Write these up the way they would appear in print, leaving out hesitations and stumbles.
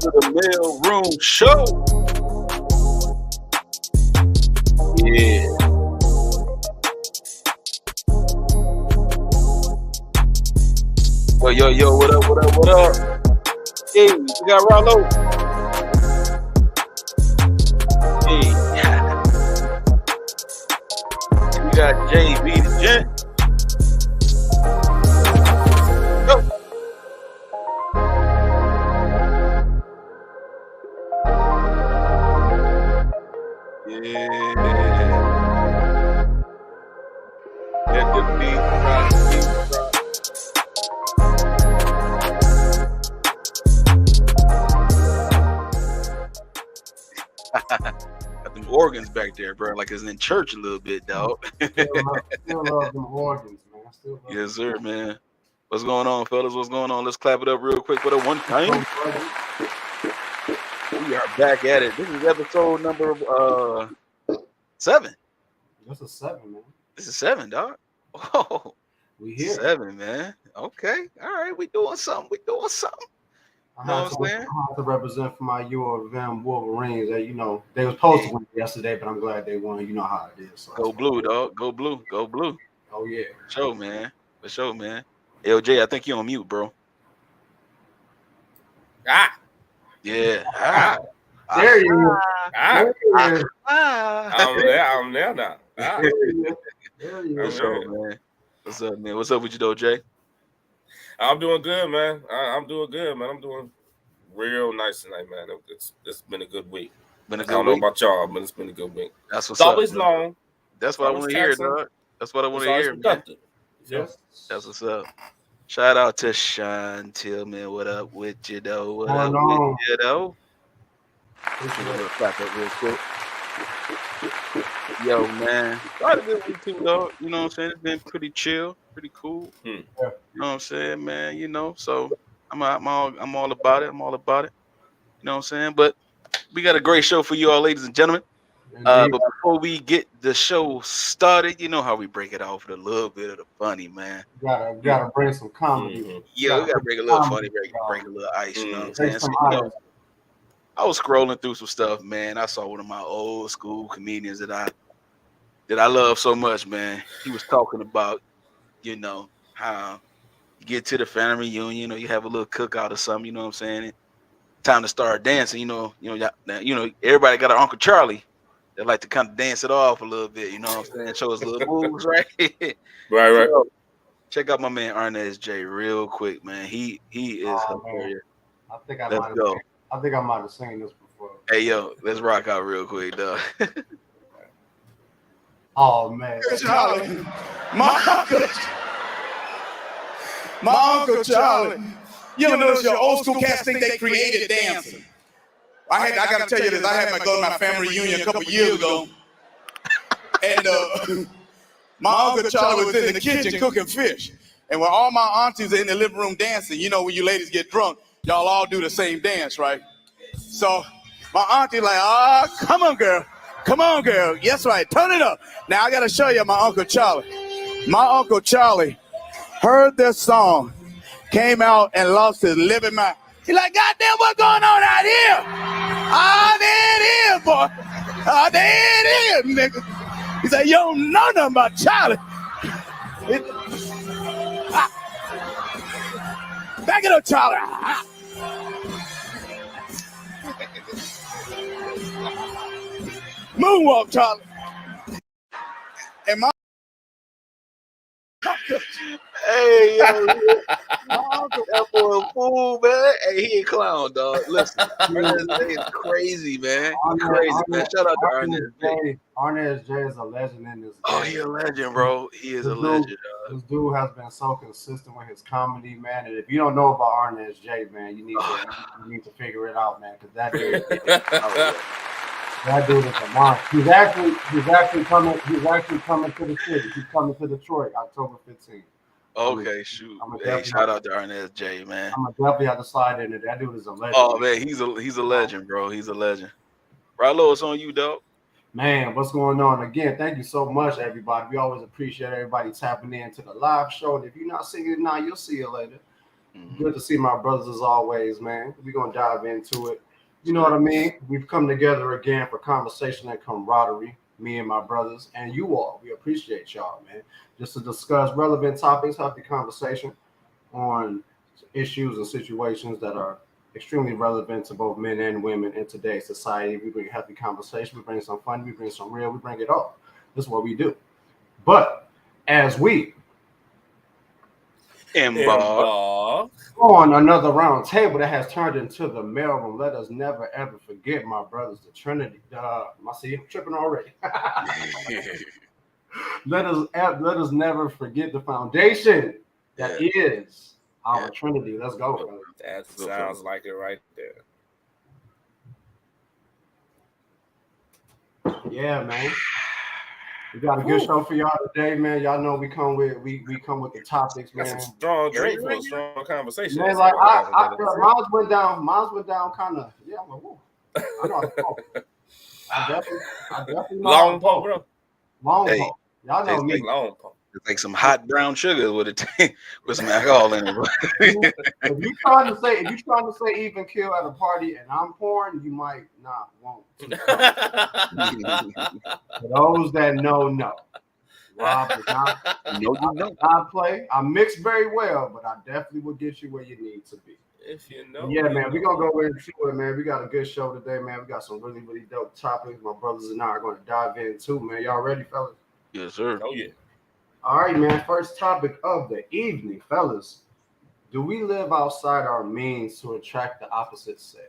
to the Mailroom Show. Yeah. Yo, what up? Hey, we got Rollo. Hey. We got JB the Gent. Go. Yeah. Let the beat drop. Got them organs back there, bro. Like it's in church a little bit, dog. Still love them organs, man. Yes, sir, man. What's going on, fellas? What's going on? Let's clap it up real quick for the one time. We are back at it. This is episode number 7. That's a 7, man. This is 7, dog. Oh, we here. 7, man. Okay. All right. We doing something. I have to represent for my U of M Wolverines. That, you know, they was supposed to win yesterday, but I'm glad they won. You know how it is. So go blue, dog. Go blue. Go blue. Oh yeah. For sure, man. LJ, I think you're on mute, bro. Yeah. There you go. I'm there now. There you go. Man. What's up, man? What's up with you, though, Jay? I'm doing good, man. I'm doing good, man. I'm doing real nice tonight, man. It's been a good week. I don't know about y'all, but it's been a good week. That's what's it's always up, long. That's what I want to hear, dog. That's what I want to hear, man. Yes. That's what's up. Shout out to Sean Tillman. What up with you, though? What up with you, though? Clap up real quick. Yo, man. Quite a good week, too, though. You know what I'm saying? It's been pretty chill, pretty cool. Yeah. You know what I'm saying, man? You know, so I'm all about it. You know what I'm saying? But we got a great show for you all, ladies and gentlemen. But before we get the show started, you know how we break it off with a little bit of the funny, man. Gotta bring some comedy. Mm-hmm. Yeah, we gotta bring a little funny, bring a little ice. You know what I'm saying? So, you know, I was scrolling through some stuff, man. I saw one of my old school comedians that I love so much, man. He was talking about, you know, how you get to the family reunion, or you have a little cookout or something. You know what I'm saying? Time to start dancing. You know, everybody got an Uncle Charlie. They like to kind of dance it off a little bit, you know what I'm saying? Show us little moves, right? Right. So, check out my man Arnez J real quick, man. He is hilarious. I think I might have seen this before. Hey, yo, let's rock out real quick, dog. Oh man, Charlie, my Uncle Charlie. You ever notice your old school cats think they created dancing? I got to tell you this. I had to go to my family reunion a couple years ago, and my Uncle Charlie was in the kitchen cooking fish. And when all my aunties are in the living room dancing, you know, when you ladies get drunk, y'all all do the same dance, right? So my auntie like, come on, girl. Yes, right. Turn it up. Now I got to show you my Uncle Charlie. My Uncle Charlie heard this song, came out and lost his living mind. He like, goddamn, what's going on out here? There it is, boy. There it is, nigga. He said, you don't know nothing about Charlie. Back it up, Charlie. Moonwalk, Charlie. And my hey, yo, that boy a fool, man. Hey, he a clown, dog. Listen, Arnez J is crazy, man. Man. Shout out to Arnez J. Arnez J is a legend in this game. Oh, he a legend, bro. He is a legend, dog. This dude has been so consistent with his comedy, man. And if you don't know about Arnez J, man, you need to figure it out, man, because that dude. That dude is a monster. He's actually coming to the city. He's coming to Detroit, October 15th. Okay, shoot. Hey, shout out to Arnez J, man. I'm gonna definitely have to slide in there. That dude is a legend. Oh man, he's a legend, bro. He's a legend. Rallo, it's on you, dog. Man, what's going on? Again, thank you so much, everybody. We always appreciate everybody tapping in to the live show. And if you're not seeing it now, you'll see it later. Good to see my brothers as always, man. We're going to dive into it. You know what I mean? We've come together again for conversation and camaraderie, me and my brothers, and you all. We appreciate y'all, man. Just to discuss relevant topics, have the conversation on issues and situations that are extremely relevant to both men and women in today's society. We bring healthy conversation, we bring some fun, we bring some real, we bring it all. This is what we do. But as we embark on another round table that has turned into the mailroom, let us never ever forget, my brothers, the Trinity. I see I'm tripping already. let us never forget the foundation that is our Trinity. Let's go, brother. That sounds like it right there. Yeah, man. We got a good show for y'all today, man. Y'all know we come with the topics, man. That's a strong drink for a strong conversation. Man, like mine went down kind of. Yeah, I'm like, whoa. I know I definitely know. Long pole, bro. Long pole. Y'all know me. Long pole. It's like some hot brown sugar with some alcohol in it. If you trying to say even kill at a party and I'm pouring, you might not want to. For those that know. Rob does not play. I mix very well, but I definitely will get you where you need to be. If you know. Yeah, man, we're gonna go into it, man. We got a good show today, man. We got some really, really dope topics. My brothers and I are gonna dive into, man. Y'all ready, fellas? Yes, sir. Oh yeah. All right, man. First topic of the evening, fellas. Do we live outside our means to attract the opposite sex?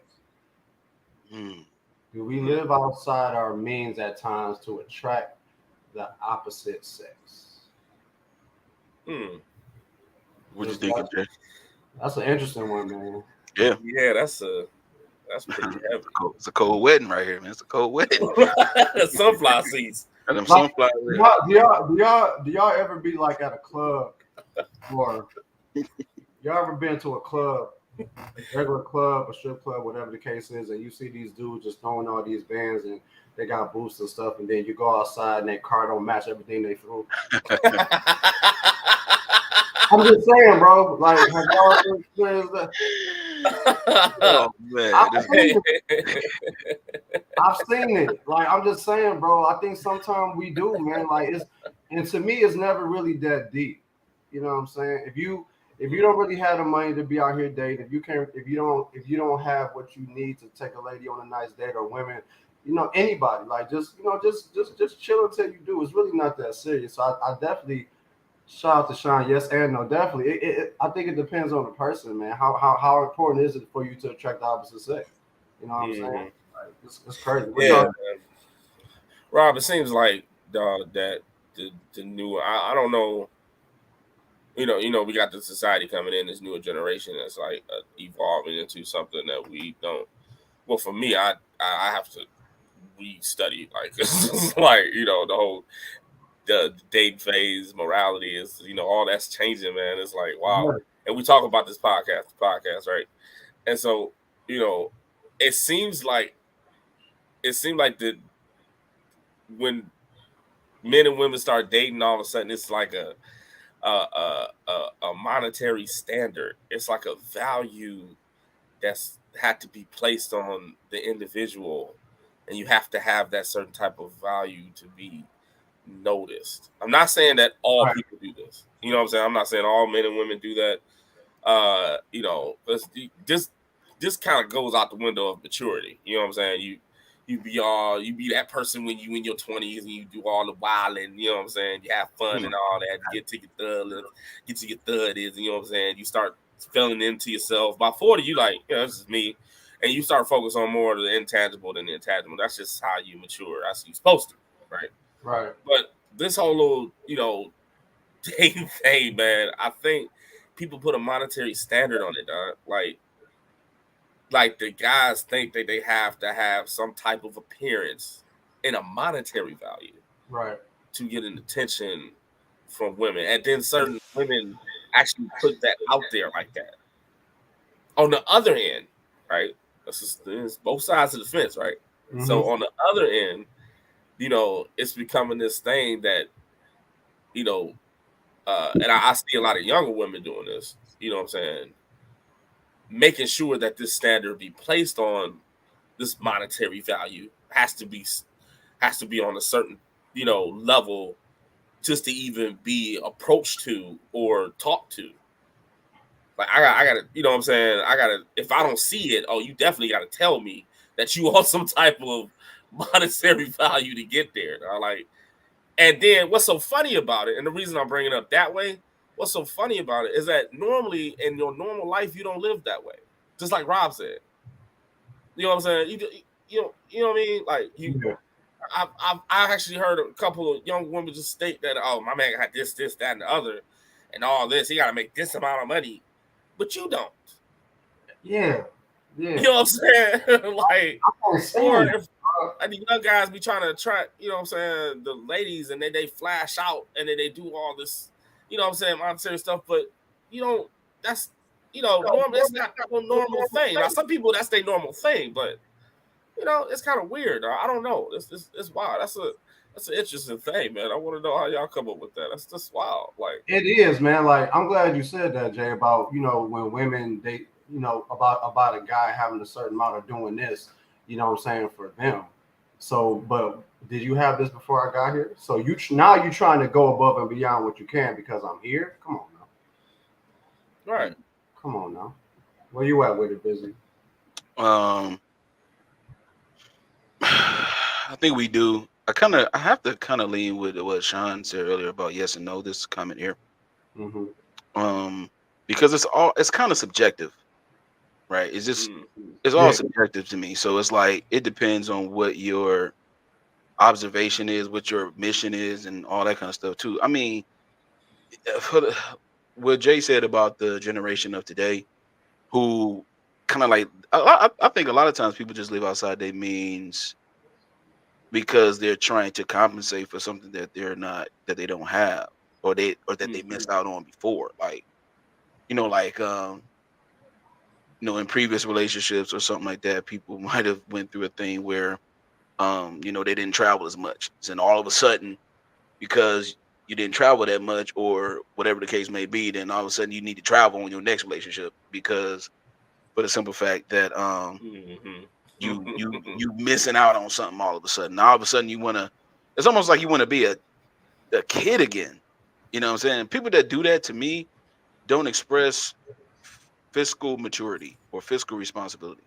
Do we live outside our means at times to attract the opposite sex? What you think, Jay? That's an interesting one, man. Yeah, that's pretty heavy. It's a cold wedding right here, man. It's a cold wedding. Sunflower seeds. And them sunflower. Do y'all ever be like at a club or y'all ever been to a club, regular club, a strip club, whatever the case is, and you see these dudes just throwing all these bands and they got boosts and stuff, and then you go outside and that car don't match everything they threw? I'm just saying, bro. Like, have y'all ever experienced that? Oh man, I've seen it. Like, I'm just saying, bro. I think sometimes we do, man. Like, and to me, it's never really that deep. You know what I'm saying? If you don't really have the money to be out here dating, if you don't have what you need to take a lady on a nice date, or women, anybody, like just chill until you do. It's really not that serious. So I definitely. Shout out to Sean. Yes and no, definitely. I think it depends on the person, man. How important is it for you to attract the opposite sex? You know what I'm saying? Like, it's crazy. Yeah, Rob, it seems like that the new. I don't know. You know, we got the society coming in, this newer generation that's like evolving into something that we don't. Well, for me, I have to re-study. Like it's like the whole. The date phase, morality is, all that's changing, man. It's like, wow. Yeah. And we talk about this podcast, right? And so, it seemed like that when men and women start dating, all of a sudden it's like a monetary standard. It's like a value that's had to be placed on the individual, and you have to have that certain type of value to be noticed. I'm not saying that all people do this. You know what I'm saying? I'm not saying all men and women do that. This kind of goes out the window of maturity. You know what I'm saying? You be that person when you in your 20s and you do all the wilding. You know what I'm saying? You have fun and all that. Get to your 30s. You know what I'm saying? You start feeling into yourself. By 40, you like, this is me. And you start focusing on more of the intangible than the intangible. That's just how you mature. That's how you're supposed to, right? Right. But this whole little, dating thing, man, I think people put a monetary standard on it, dog. Like the guys think that they have to have some type of appearance and a monetary value, right, to get an attention from women. And then certain women actually put that out there like that. On the other end, right? This is both sides of the fence, right? Mm-hmm. So on the other end, it's becoming this thing that, and I see a lot of younger women doing this, you know what I'm saying? making sure that this standard be placed on this monetary value has to be on a certain, level just to even be approached to or talked to. Like I gotta, you know what I'm saying? If I don't see it, you definitely gotta tell me that you want some type of monetary value to get there. Like, and then what's so funny about it, and the reason I'm bringing it up that way, what's so funny about it is that normally in your normal life, you don't live that way. Just like Rob said. You know what I'm saying? You know what I mean? Like I've actually heard a couple of young women just state that, my man got this, that, and the other, and all this. He got to make this amount of money, but you don't. Yeah. You know what I'm saying? Like, or if the young guys be trying to attract, you know what I'm saying, the ladies, and then they flash out, and then they do all this, you know what I'm saying, monetary stuff, but you don't. That's normal. That's not a normal thing. Now, some people that's their normal thing, but it's kind of weird. I don't know. It's wild. That's an interesting thing, man. I want to know how y'all come up with that. That's just wild. Like, it is, man. Like, I'm glad you said that, Jay, about when women date, about a guy having a certain amount of doing this, you know what I'm saying, for them. So, but did you have this before I got here? So now you're trying to go above and beyond what you can because I'm here? Come on now. Right. Come on now. Where you at with it, Busy? I think we do. I have to kind of lean with what Sean said earlier about yes and no. This comment here, because it's kind of subjective, right? It's all subjective to me. So it's like it depends on what your observation is, what your mission is, and all that kind of stuff too. I mean, what Jay said about the generation of today, who kind of like I think a lot of times people just live outside their means because they're trying to compensate for something that they don't have or that they missed out on before. Like, in previous relationships or something like that, people might have went through a thing where they didn't travel as much. And all of a sudden, because you didn't travel that much or whatever the case may be, then all of a sudden you need to travel in your next relationship because for the simple fact that you missing out on something all of a sudden. Now all of a sudden it's almost like you want to be a kid again. You know what I'm saying? People that do that to me don't express fiscal maturity or fiscal responsibility.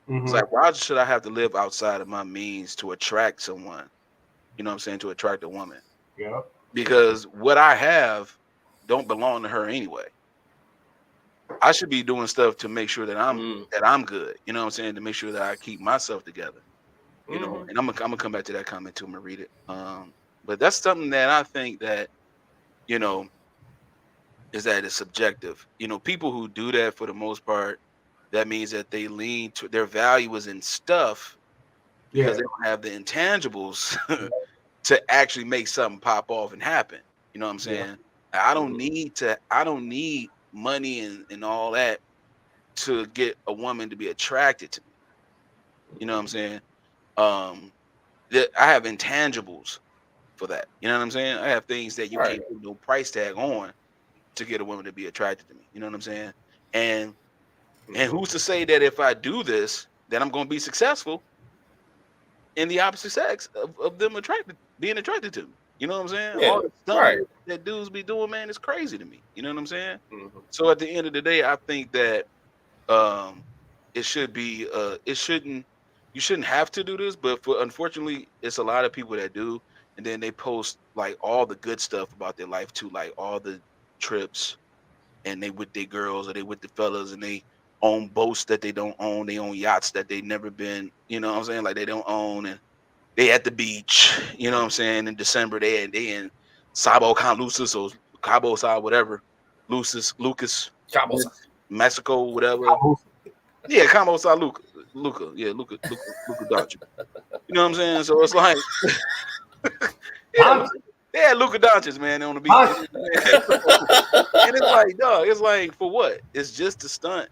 It's like, why should I have to live outside of my means to attract someone? You know what I'm saying? To attract a woman. Yeah. Because what I have don't belong to her anyway. I should be doing stuff to make sure that I'm good. You know what I'm saying? To make sure that I keep myself together. You know, and I'm gonna come back to that comment too. I'm gonna read it. But that's something that I think that, is that it's subjective. People who do that for the most part, that means that they lean to their value is in stuff because they don't have the intangibles to actually make something pop off and happen. You know what I'm saying? I don't need money and all that to get a woman to be attracted to me. You know what I'm saying? I have intangibles for that. You know what I'm saying? I have things that you can't put no price tag on to get a woman to be attracted to me. You know what I'm saying? And who's to say that if I do this, that I'm going to be successful in the opposite sex of them being attracted to me? You know what I'm saying? Yeah, all the stuff that dudes be doing, man, is crazy to me. You know what I'm saying? So at the end of the day, I think that it should be you shouldn't have to do this, but unfortunately it's a lot of people that do, and then they post like all the good stuff about their life too, like all the trips, and they with their girls or they with the fellas, and they own boats that they don't own, they own yachts that they never been, you know what I'm saying, like they don't own, and they at the beach, you know what I'm saying, in December they in Cabo San Lucas or Cabo San whatever, Lucas, Cabo Mexico, whatever. Yeah, Cabo San Luca, Luca Doncic. You know what I'm saying? So it's like, they had Luka Doncic, man, on the beach. And it's like, dog, it's like, for what? It's just a stunt.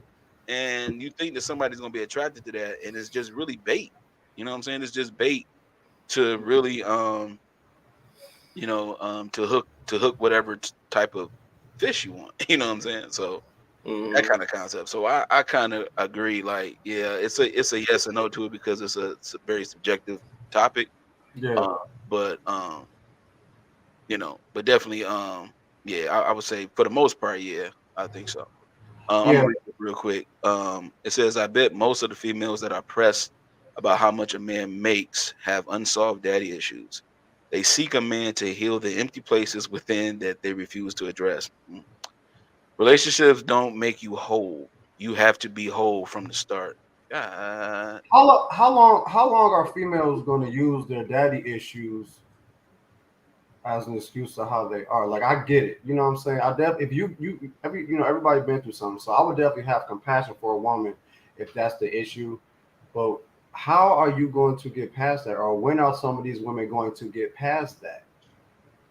And you think that somebody's going to be attracted to that, and it's just really bait. You know what I'm saying? It's just bait to really, to hook whatever type of fish you want. You know what I'm saying? So that kind of concept. So I kind of agree. Like, yeah, it's a yes and no to it because it's a very subjective topic. Yeah. But but definitely yeah, I would say for the most part, yeah, I think so. I'm Yeah. gonna read it real quick. It says, I bet most of the females that are pressed about how much a man makes have unsolved daddy issues. They seek a man to heal the empty places within that they refuse to address. Relationships don't make you whole. You have to be whole from the start. God. How long are females going to use their daddy issues as an excuse to how they are? Like, I get it. You know what I'm saying? If everybody been through something, so I would definitely have compassion for a woman if that's the issue. But how are you going to get past that, or when are some of these women going to get past that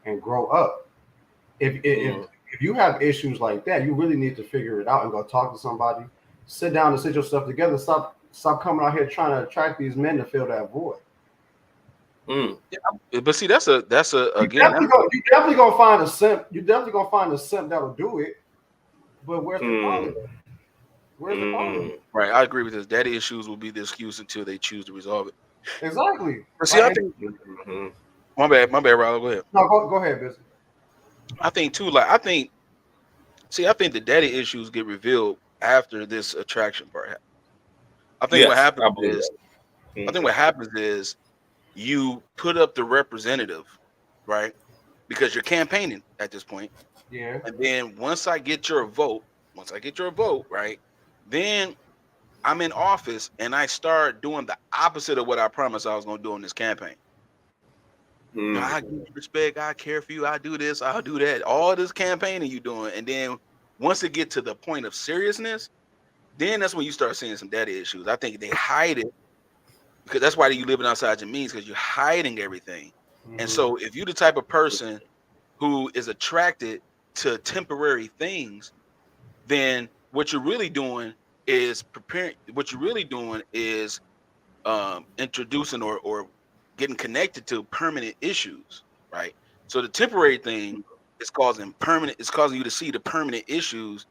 and grow up? If you have issues like that, you really need to figure it out and go talk to somebody, sit down and sit yourself together. Stop coming out here trying to attract these men to fill that void. Yeah, but see, that's a again. You definitely gonna find a simp. You definitely gonna find a simp that'll do it. But where's the quality? Where's the quality? Right, I agree with this. Daddy issues will be the excuse until they choose to resolve it. Exactly. But see, I think my bad, Riley. Go ahead. No, go ahead, Busy. I think too. Like, I think the daddy issues get revealed after this attraction part happens. I think what happens is you put up the representative, right? Because you're campaigning at this point. Yeah. And then once I get your vote, right? Then I'm in office and I start doing the opposite of what I promised I was going to do in this campaign. I give you respect, I care for you, I do this, I'll do that. All this campaigning you doing. And then once it get to the point of seriousness, then that's when you start seeing some daddy issues. I think they hide it because that's why you living outside your means, because you're hiding everything. And so if you're the type of person who is attracted to temporary things, then what you're really doing is introducing or getting connected to permanent issues, right? So the temporary thing is causing you to see the permanent issues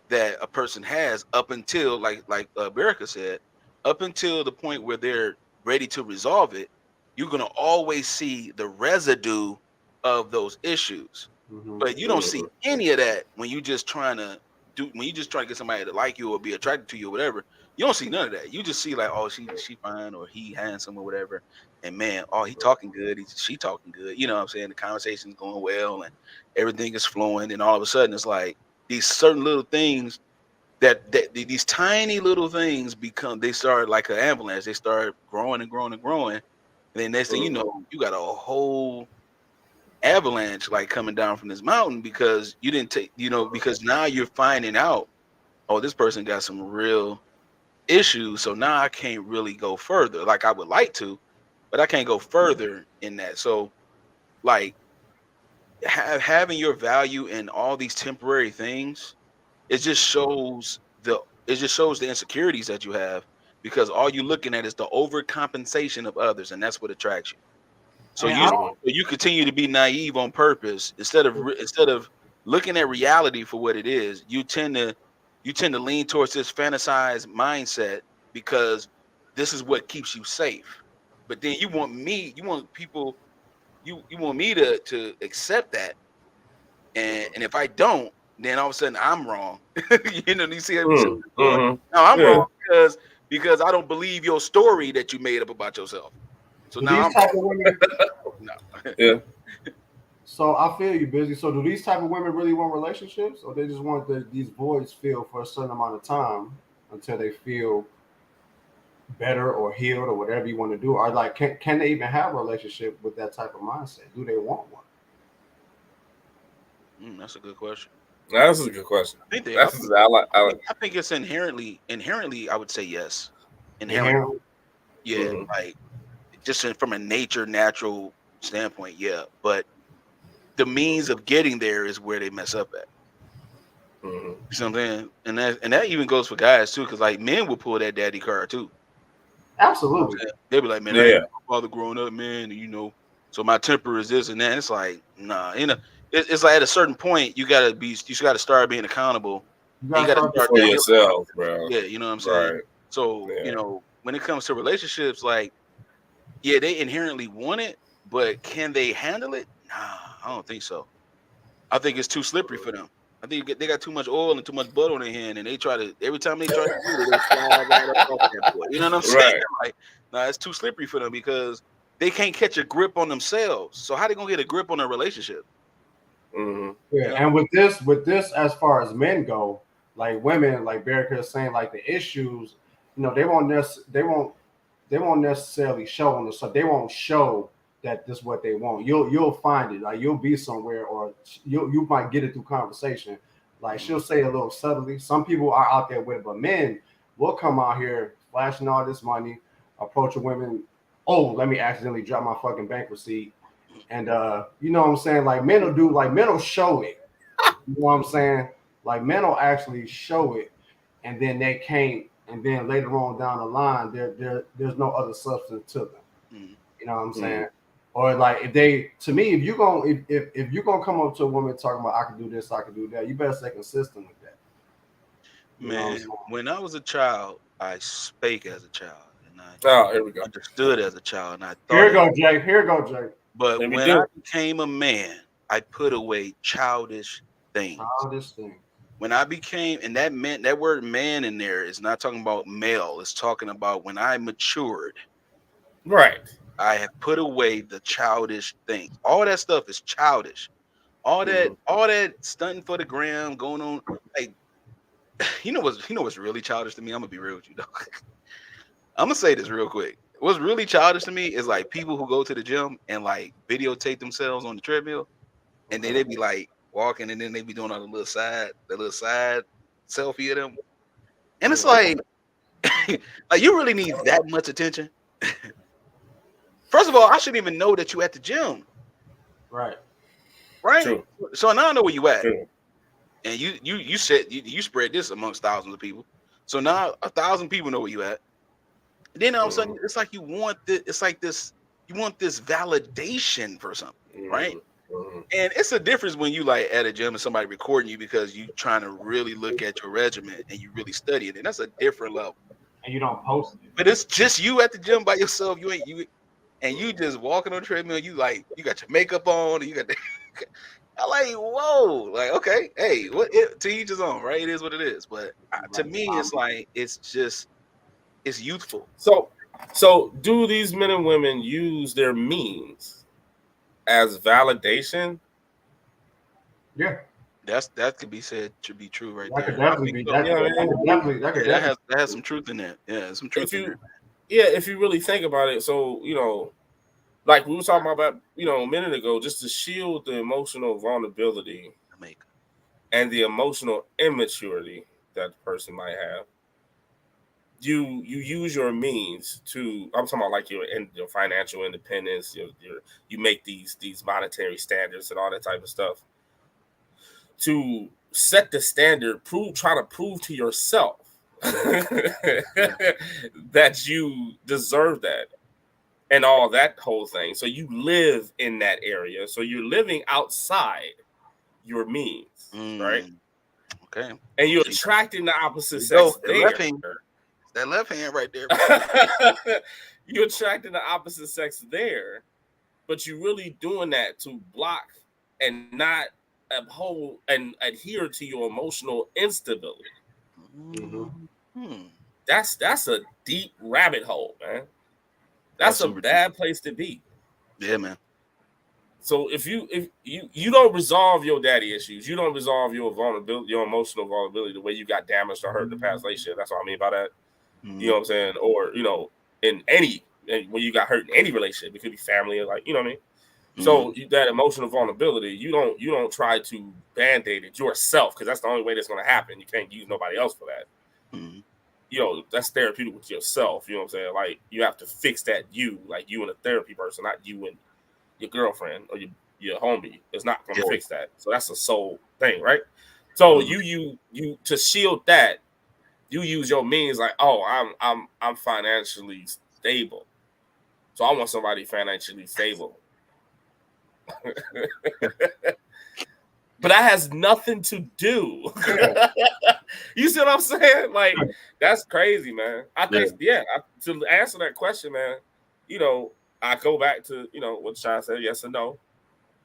that a person has up until like Berica said, up until the point where they're ready to resolve it. You're gonna always see the residue of those issues, but you don't see any of that when you just trying to get somebody to like you or be attracted to you or whatever. You don't see none of that. You just see like, oh, she fine or he handsome or whatever, and man, oh, he talking good, she talking good. You know what I'm saying? The conversation's going well and everything is flowing, and all of a sudden it's like these certain little things that these tiny little things they start like an avalanche. They start growing and growing and growing, and then next thing you know, you got a whole avalanche like coming down from this mountain because you didn't take, because now you're finding out, oh, this person got some real issues. So now I can't really go further. Like I would like to, but I can't go further in that. So like having your value in all these temporary things, it just shows the insecurities that you have, because all you're looking at is the overcompensation of others, and that's what attracts you. So you continue to be naive on purpose instead of looking at reality for what it is. You tend to lean towards this fantasized mindset because this is what keeps you safe. But then you want me to accept that, and if I don't, then all of a sudden I'm wrong. You see how no, I'm wrong because I don't believe your story that you made up about yourself. So now these type of women, no. Yeah. So I feel you, Busy. So do these type of women really want relationships, or they just want these voids filled for a certain amount of time until they feel better or healed or whatever you want to do? Or like, can they even have a relationship with that type of mindset? Do they want one? That's a good question. That's a good question. I think it's inherently. I would say yes. Inherently, yeah. Like just from a natural standpoint, yeah. But the means of getting there is where they mess up at. You see what I'm saying? And that even goes for guys too, because like men will pull that daddy card too. Absolutely. They'll be like, man, I ain't my father growing up, man, and, so my temper is this and that. It's like, nah, it's like at a certain point you gotta start being accountable You gotta start for yourself, bro. Yeah, you know what I'm saying? Right. So, when it comes to relationships, like, yeah, they inherently want it, but can they handle it? Nah, I don't think so. I think it's too slippery for them. I think they got too much oil and too much butter on their hand, and every time they try to do it, they slide right up off that boy. You know what I'm saying? Like, nah, it's too slippery for them because they can't catch a grip on themselves. So how they gonna get a grip on their relationship? Yeah, and with this, as far as men go, like women, like Berica is saying, like the issues, they won't necessarily show on the stuff. They won't show that this is what they want. You'll find it. Like you'll be somewhere, or you might get it through conversation. Like she'll say a little subtly. Some people are out there with it, but men will come out here flashing all this money, approaching women. Oh, let me accidentally drop my fucking bank receipt. And you know what I'm saying? Like men will show it. You know what I'm saying? Like men will actually show it, and then they can't. And then later on down the line, there's no other substance to them. You know what I'm saying? Or like if you're gonna come up to a woman talking about I can do this, I can do that, you better stay consistent with that. Man, when I was a child, I spake as a child, and here we go. Understood as a child, and I thought. Here go, Jay. But when I became a man, I put away childish things. When I became, and that meant that word man in there is not talking about male. It's talking about when I matured. Right. I have put away the childish things. All that stuff is childish. All that stunting for the gram going on. Like, you know what's really childish to me? I'm gonna be real with you, though. I'm gonna say this real quick. What's really childish to me is like people who go to the gym and like videotape themselves on the treadmill, and then they be like walking, and then they be doing all the little side selfie of them, and it's like, like you really need that much attention. First of all, I shouldn't even know that you at the gym. Right. True. So now I know where you at. True. And you said you spread this amongst thousands of people. So now 1,000 people know where you at. And then all of a sudden, it's like you want this validation for something, right? And it's a difference when you like at a gym and somebody recording you because you trying to really look at your regimen and you really study it. And that's a different level. And you don't post it. But it's just you at the gym by yourself. And you just walking on the treadmill. You got your makeup on and you got the I'm like, whoa, like, okay, hey, to each his own, right? It is what it is. But to me, it's like, it's youthful. So do these men and women use their means as validation? Yeah. That could be said to be true right there. That has some truth in that. Yeah, some truth in there. Yeah, if you really think about it. So, like we were talking about, a minute ago, just to shield the emotional vulnerability and the emotional immaturity that the person might have, you use your means to. I'm talking about like your financial independence. You make these monetary standards and all that type of stuff to set the standard. Try to prove to yourself that you deserve that. And all that whole thing. So you live in that area. So you're living outside your means, right? Okay. And you're attracting the opposite sex there. That left hand right there. You're attracting the opposite sex there, but you're really doing that to block and not uphold and adhere to your emotional instability. That's a deep rabbit hole, man. That's a bad place to be. Yeah, man. So if you don't resolve your daddy issues, you don't resolve your vulnerability, your emotional vulnerability, the way you got damaged or hurt in the past relationship. That's what I mean by that. You know what I'm saying? Or when you got hurt in any relationship, it could be family, or like, you know what I mean. So that emotional vulnerability, you don't try to band-aid it yourself, because that's the only way that's going to happen. You can't use nobody else for that. That's therapeutic with yourself. You know what I'm saying? Like, you have to fix that like you and a therapy person, not you and your girlfriend or your homie. It's not going to fix that. So that's a soul thing, right? So you to shield that, you use your means like, oh, I'm financially stable. So I want somebody financially stable. But that has nothing to do You see what I'm saying? Like, that's crazy, man. I think, to answer that question, man, you know, I go back to, you know, what Sean said, yes or no.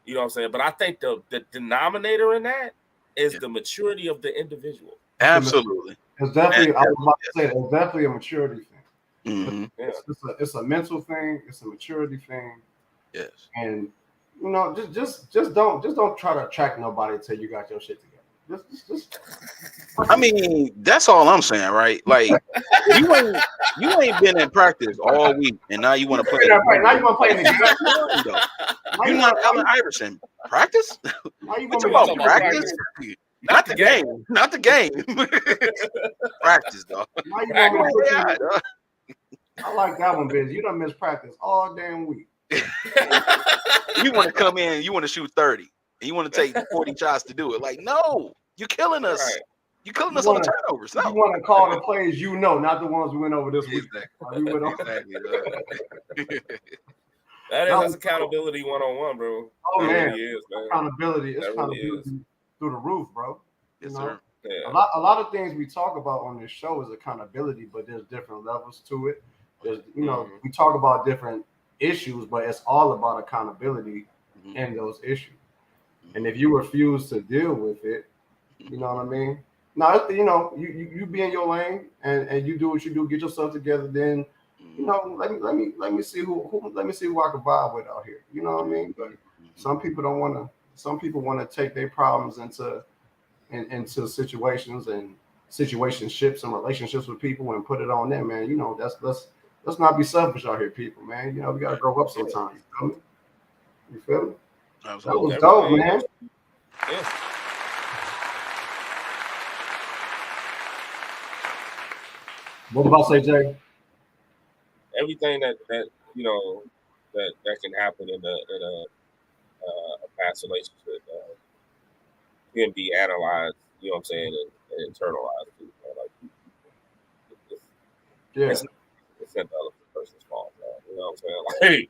You know what I'm saying? But I think the denominator in that is the maturity of the individual. Absolutely. It's definitely, I was about to say, it's definitely a maturity thing. Mm-hmm. It's a mental thing. It's a maturity thing. Yes. And you know, just don't try to attract nobody until you got your shit together. Just. I mean, that's all I'm saying, right? Like, you ain't been in practice all week, and now you want to play. Right. Now you want to play in the game. You're not Allen Iverson. Practice? What you about practice? Not the game. Not the game. Practice, dog. I like that one, Biz. You done missed practice all damn week. You want to come in, you want to shoot 30, and you want to take 40 shots to do it. Like, no, you're killing us. Right. You're killing us on the turnovers. No. You want to call the plays you know, not the ones we went over this week. Exactly. That's accountability 101, bro. Oh, man. Really is, man. Accountability. It's accountability through the roof, bro. Yes, sir. Yeah. A lot of things we talk about on this show is accountability, but there's different levels to it. There's, you know, we talk about different issues, but it's all about accountability in those issues. And if you refuse to deal with it, you know what I mean? Now, you know, you be in your lane and you do what you do, get yourself together. Then, you know, let me see who let me see who I can vibe with out here. You know what I mean? But some people don't want to. Some people want to take their problems into situations and situationships and relationships with people and put it on them, man. You know, let's not be selfish out here, people, man. You know, we gotta grow up sometimes. You feel me? That was dope, man. Yeah. What about say, Jay? Everything that you know that can happen in a past relationship can be analyzed. You know what I'm saying, and internalized. Too, it's not the other person's fault. Man. You know what I'm saying?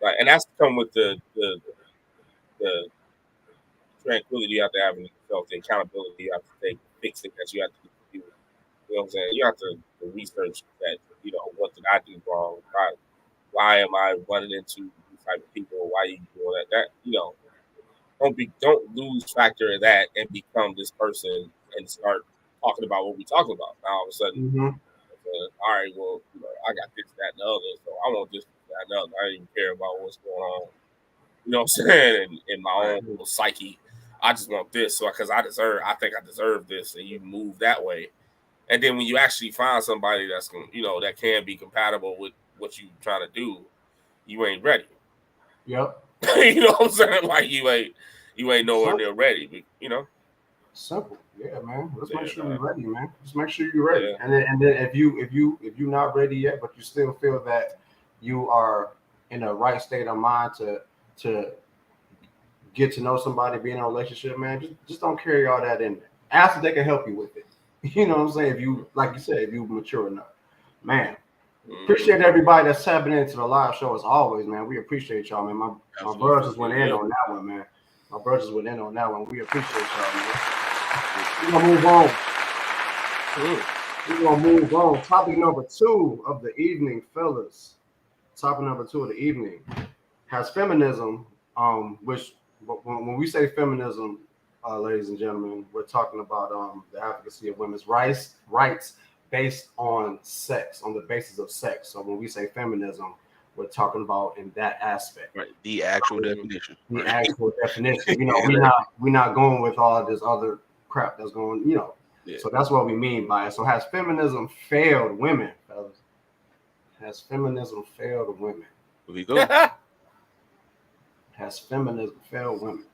Like, and that's come with the tranquility you have to have in yourself, the accountability you have to take, fixing that you have to do. You know what I'm saying? You have to research that, you know, what did I do wrong? Why am I running into these type of people? Why are you doing that? That, you know, don't lose factor in that and become this person and start talking about what we're talking about. Now all of a sudden, all right, well, you know, I got this, that, and the other, so I want this, that, and the other. I don't even care about what's going on. You know what I'm saying? In my own little psyche, I just want this, so because I think I deserve this, and you move that way. And then when you actually find somebody that's, you know, that can be compatible with what you trying to do, you ain't ready. Yep. You know what I'm saying? Like you ain't nowhere near ready. You know. Simple. Yeah, man. Let's make sure you're ready, man. Just make sure you're ready. Yeah. And then if you're not ready yet, but you still feel that you are in the right state of mind to get to know somebody, be in a relationship, man, just don't carry all that in there. Ask if they can help you with it. You know what I'm saying? If you, like you said, if you mature enough, man. Appreciate everybody that's tapping into the live show as always, man. We appreciate y'all, man. My brothers just went in on that one, man. My brothers went in on that one. We appreciate y'all, man. We're gonna move on. We're gonna move on. Topic number 2 of the evening, fellas. Topic number 2 of the evening has feminism. Which when we say feminism, ladies and gentlemen, we're talking about the advocacy of women's rights based on sex, on the basis of sex. So when we say feminism, we're talking about in that aspect. Right. The actual definition. The actual definition. You know, we're not going with all this other crap that's going, you know. Yeah. So that's what we mean by it. So has feminism failed women, fellas? Has feminism failed women? Here we go. Has feminism failed women?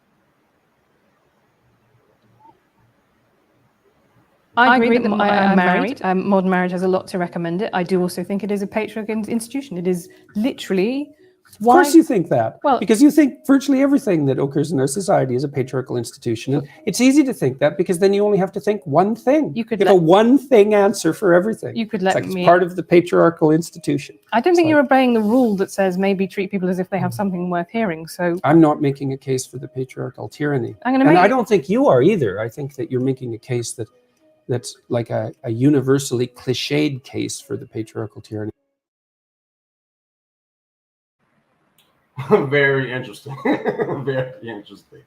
I agree that I'm married. Modern marriage has a lot to recommend it. I do also think it is a patriarchal institution. It is literally. Of course you think that. Well, because you think virtually everything that occurs in our society is a patriarchal institution. And it's easy to think that because then you only have to think one thing. You could get a one thing answer for everything. You could let it's part of the patriarchal institution. I don't think you're obeying the rule that says maybe treat people as if they have something worth hearing. So I'm not making a case for the patriarchal tyranny. I don't think you are either. I think that you're making a case that that's like a universally cliched case for the patriarchal tyranny. Very interesting. Very interesting.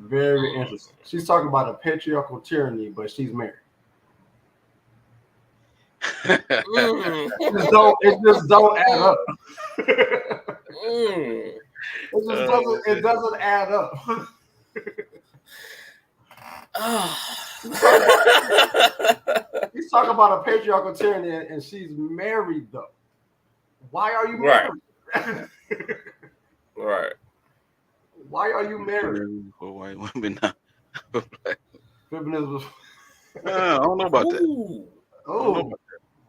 Very interesting. She's talking about a patriarchal tyranny, but she's married. It just don't add up. It doesn't add up. He's talking about a patriarchal tyranny, and she's married though. Why are you married? Right. Why are you married? For white women, not for black. Feminism. I don't know about that. Oh,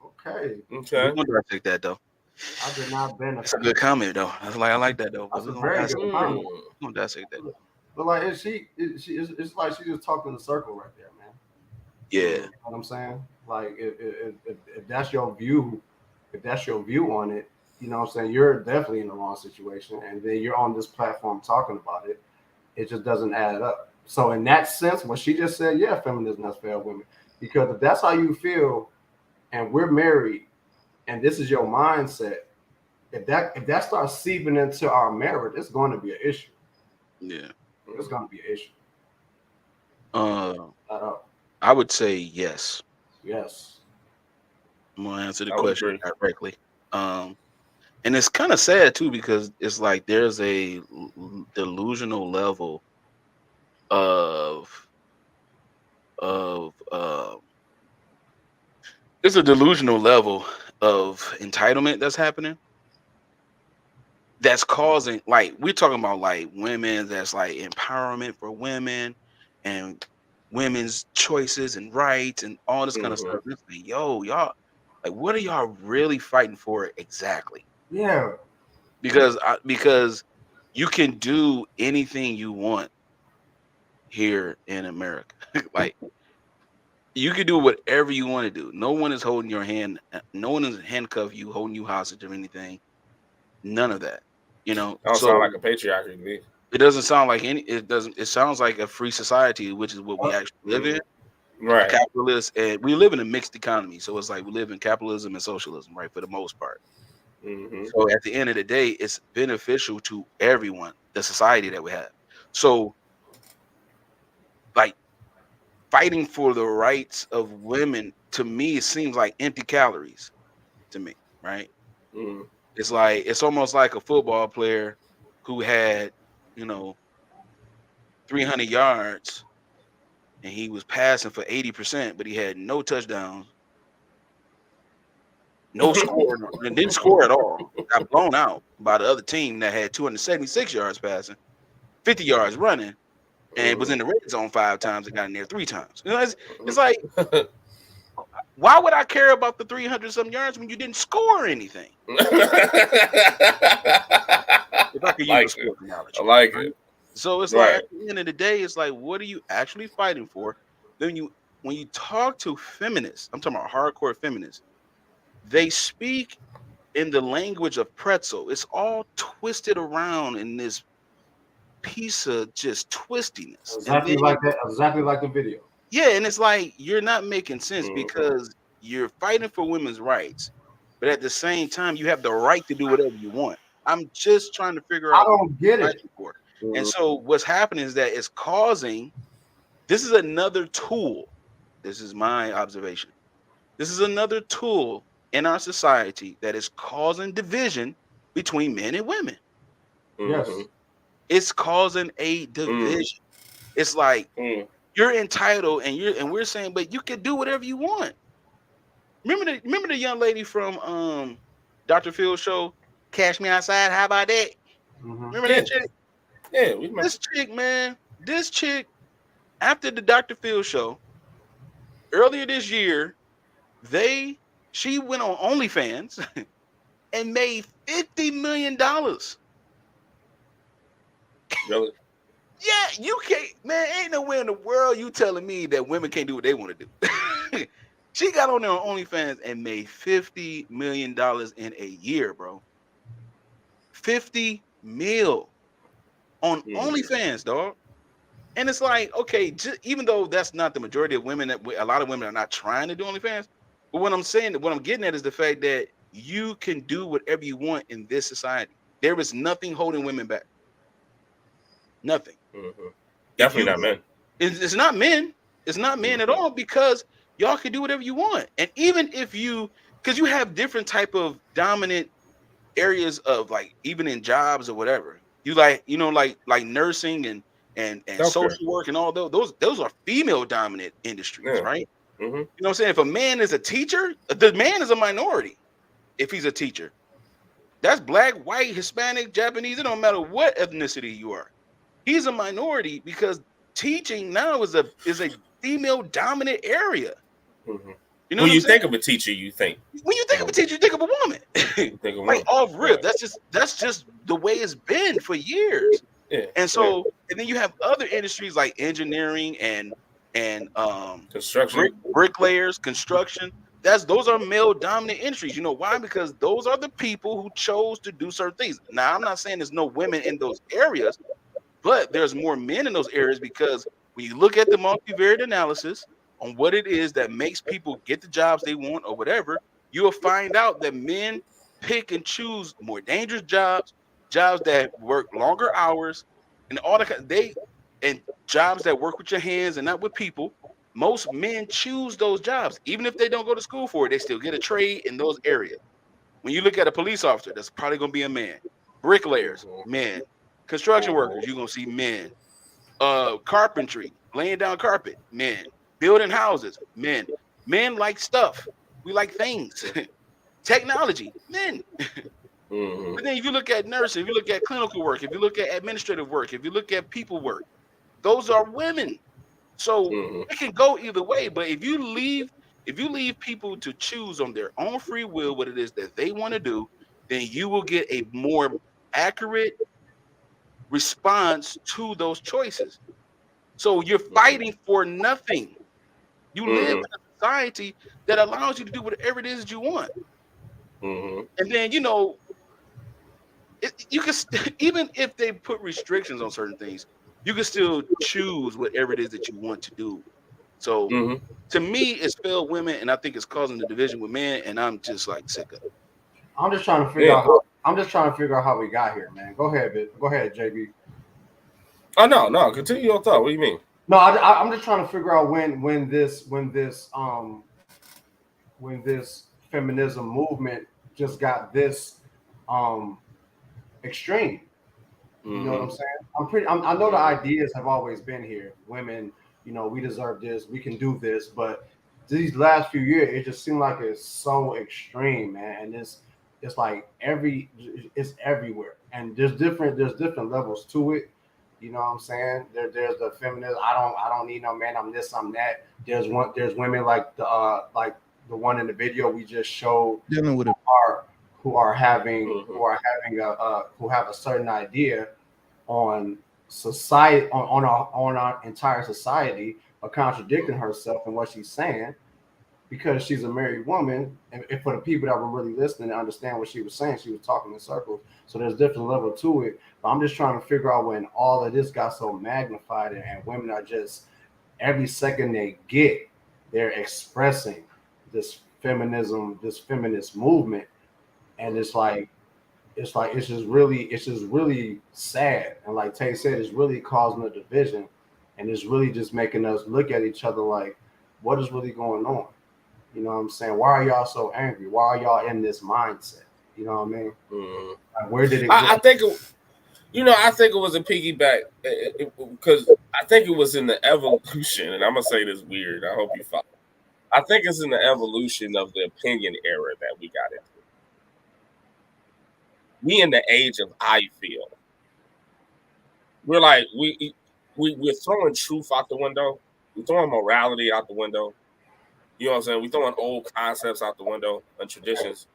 okay. We're gonna dissect that though. I did not benefit. It's a good comment though. I like that though. That's a very good comment. We're gonna dissect that. But like, it's like she just talking in a circle right there, man. Yeah. You know what I'm saying? Like, if that's your view, on it, you know what I'm saying, you're definitely in the wrong situation. And then you're on this platform talking about it. It just doesn't add up. So in that sense, what she just said, yeah, feminism has failed women. Because if that's how you feel, and we're married, and this is your mindset, if that starts seeping into our marriage, it's going to be an issue. Yeah. It's going to be an issue. I would say yes. Yes. I'm gonna answer the question directly. And it's kind of sad too, because it's like there's a delusional level there's a delusional level of entitlement that's happening, that's causing, like, we're talking about like women, that's like empowerment for women and women's choices and rights and all this kind of stuff. It's like, yo, y'all, like, what are y'all really fighting for exactly? Yeah. Because you can do anything you want here in America. Like, you can do whatever you want to do. No one is holding your hand. No one is handcuffed you, holding you hostage or anything. None of that. You know, don't sound like a patriarchy to me. It doesn't sound like any. It doesn't. It sounds like a free society, which is what we actually live in. Right. Capitalist, and we live in a mixed economy. So it's like we live in capitalism and socialism, right, for the most part. So at the end of the day, it's beneficial to everyone, the society that we have. So, like, fighting for the rights of women, to me, it seems like empty calories to me, right? It's like, it's almost like a football player who had, 300 yards and he was passing for 80%, but he had no touchdowns, no score, and didn't score at all. Got blown out by the other team that had 276 yards passing, 50 yards running, and was in the red zone 5 times and got in there 3 times. It's like, why would I care about the 300 some yards when you didn't score anything? If I could use a sport analogy, I like it. So it's like, at the end of the day, it's like, what are you actually fighting for? Then when you talk to feminists, I'm talking about hardcore feminists, they speak in the language of pretzel. It's all twisted around in this piece of just twistiness. Exactly like that. Exactly like the video. Yeah, and it's like, you're not making sense because you're fighting for women's rights, but at the same time, you have the right to do whatever you want. I'm just trying to figure out. I don't get it. And so what's happening is that it's causing. This is another tool. This is my observation. This is another tool in our society that is causing division between men and women. Yes. It's causing a division. It's like, you're entitled, and we're saying, but you can do whatever you want. Remember the young lady from Dr. Phil's show, Cash Me Outside? How about that? Remember that chick? Yeah, this chick, after the Dr. Phil show, earlier this year, she went on OnlyFans and made $50 million. Really? Yeah, you can't, man. Ain't nowhere in the world you telling me that women can't do what they want to do. She got on there on OnlyFans and made $50 million in a year, bro. 50 mil on OnlyFans, dog. And it's like, okay, even though that's not the majority of women, that a lot of women are not trying to do OnlyFans. But what I'm getting at is the fact that you can do whatever you want in this society. There is nothing holding women back. Nothing. Mm-hmm. Definitely not men. It's not men. It's not men at all, because y'all can do whatever you want. And even if because you have different type of dominant areas of, like, even in jobs or whatever. You like nursing and social work and all those are female dominant industries, right? Mm-hmm. You know what I'm saying? If a man is a teacher, the man is a minority. If he's a teacher, that's black, white, Hispanic, Japanese. It don't matter what ethnicity you are. He's a minority because teaching now is a female dominant area. Mm-hmm. You know, when you think of a teacher, you think of a teacher, you think of a woman. Like off rip. That's just the way it's been for years. Yeah. And so, and then you have other industries like engineering and construction, bricklayers, construction. Those are male dominant industries. You know why? Because those are the people who chose to do certain things. Now, I'm not saying there's no women in those areas, but there's more men in those areas, because when you look at the multivariate analysis on what it is that makes people get the jobs they want or whatever, you'll find out that men pick and choose more dangerous jobs that work longer hours, and all and jobs that work with your hands and not with people. Most men choose those jobs. Even if they don't go to school for it, they still get a trade in those areas. When you look at a police officer, that's probably going to be a man. Bricklayers, men. Construction workers, you're going to see men. Carpentry, laying down carpet, men. Building houses, men. Men like stuff. We like things. Technology, men. But then if you look at nursing, if you look at clinical work, if you look at administrative work, if you look at people work, those are women. So it can go either way. But if you leave people to choose on their own free will what it is that they want to do, then you will get a more accurate response to those choices. So you're fighting for nothing. You live in a society that allows you to do whatever it is that you want. And then, you know, you can even if they put restrictions on certain things, you can still choose whatever it is that you want to do. So to me, it's failed women, and I think it's causing the division with men, and I'm just like sick of it. I'm just trying to figure out how we got here, man. Go ahead, JB. Oh no, continue your thought. What do you mean? No, I'm just trying to figure out when this feminism movement just got this extreme. You know what I'm saying? I know the ideas have always been here. Women, you know, we deserve this, we can do this, but these last few years, it just seemed like it's so extreme, man. And it's like it's everywhere, and there's different levels to it. You know what I'm saying? There's the feminist. I don't need no man. I'm this. I'm that. There's women like the one in the video we just showed, dealing with it, who have a certain idea on society, on our entire society, but contradicting herself and what she's saying, because she's a married woman. And for the people that were really listening and understand what she was saying, she was talking in circles. So there's different level to it. But I'm just trying to figure out when all of this got so magnified, and women are just, every second they get, they're expressing this feminism, this feminist movement. And it's just really sad. And like Tay said, it's really causing a division, and it's really just making us look at each other like, what is really going on? You know what I'm saying? Why are y'all so angry? Why are y'all in this mindset? You know what I mean? Like, where did it go? I think it was a piggyback, because I think it was in the evolution, and I'm gonna say this weird. I hope you follow. I think it's in the evolution of the opinion era that we got into. We in the age of I feel. We're like we're throwing truth out the window. We're throwing morality out the window. You know what I'm saying? We're throwing old concepts out the window and traditions.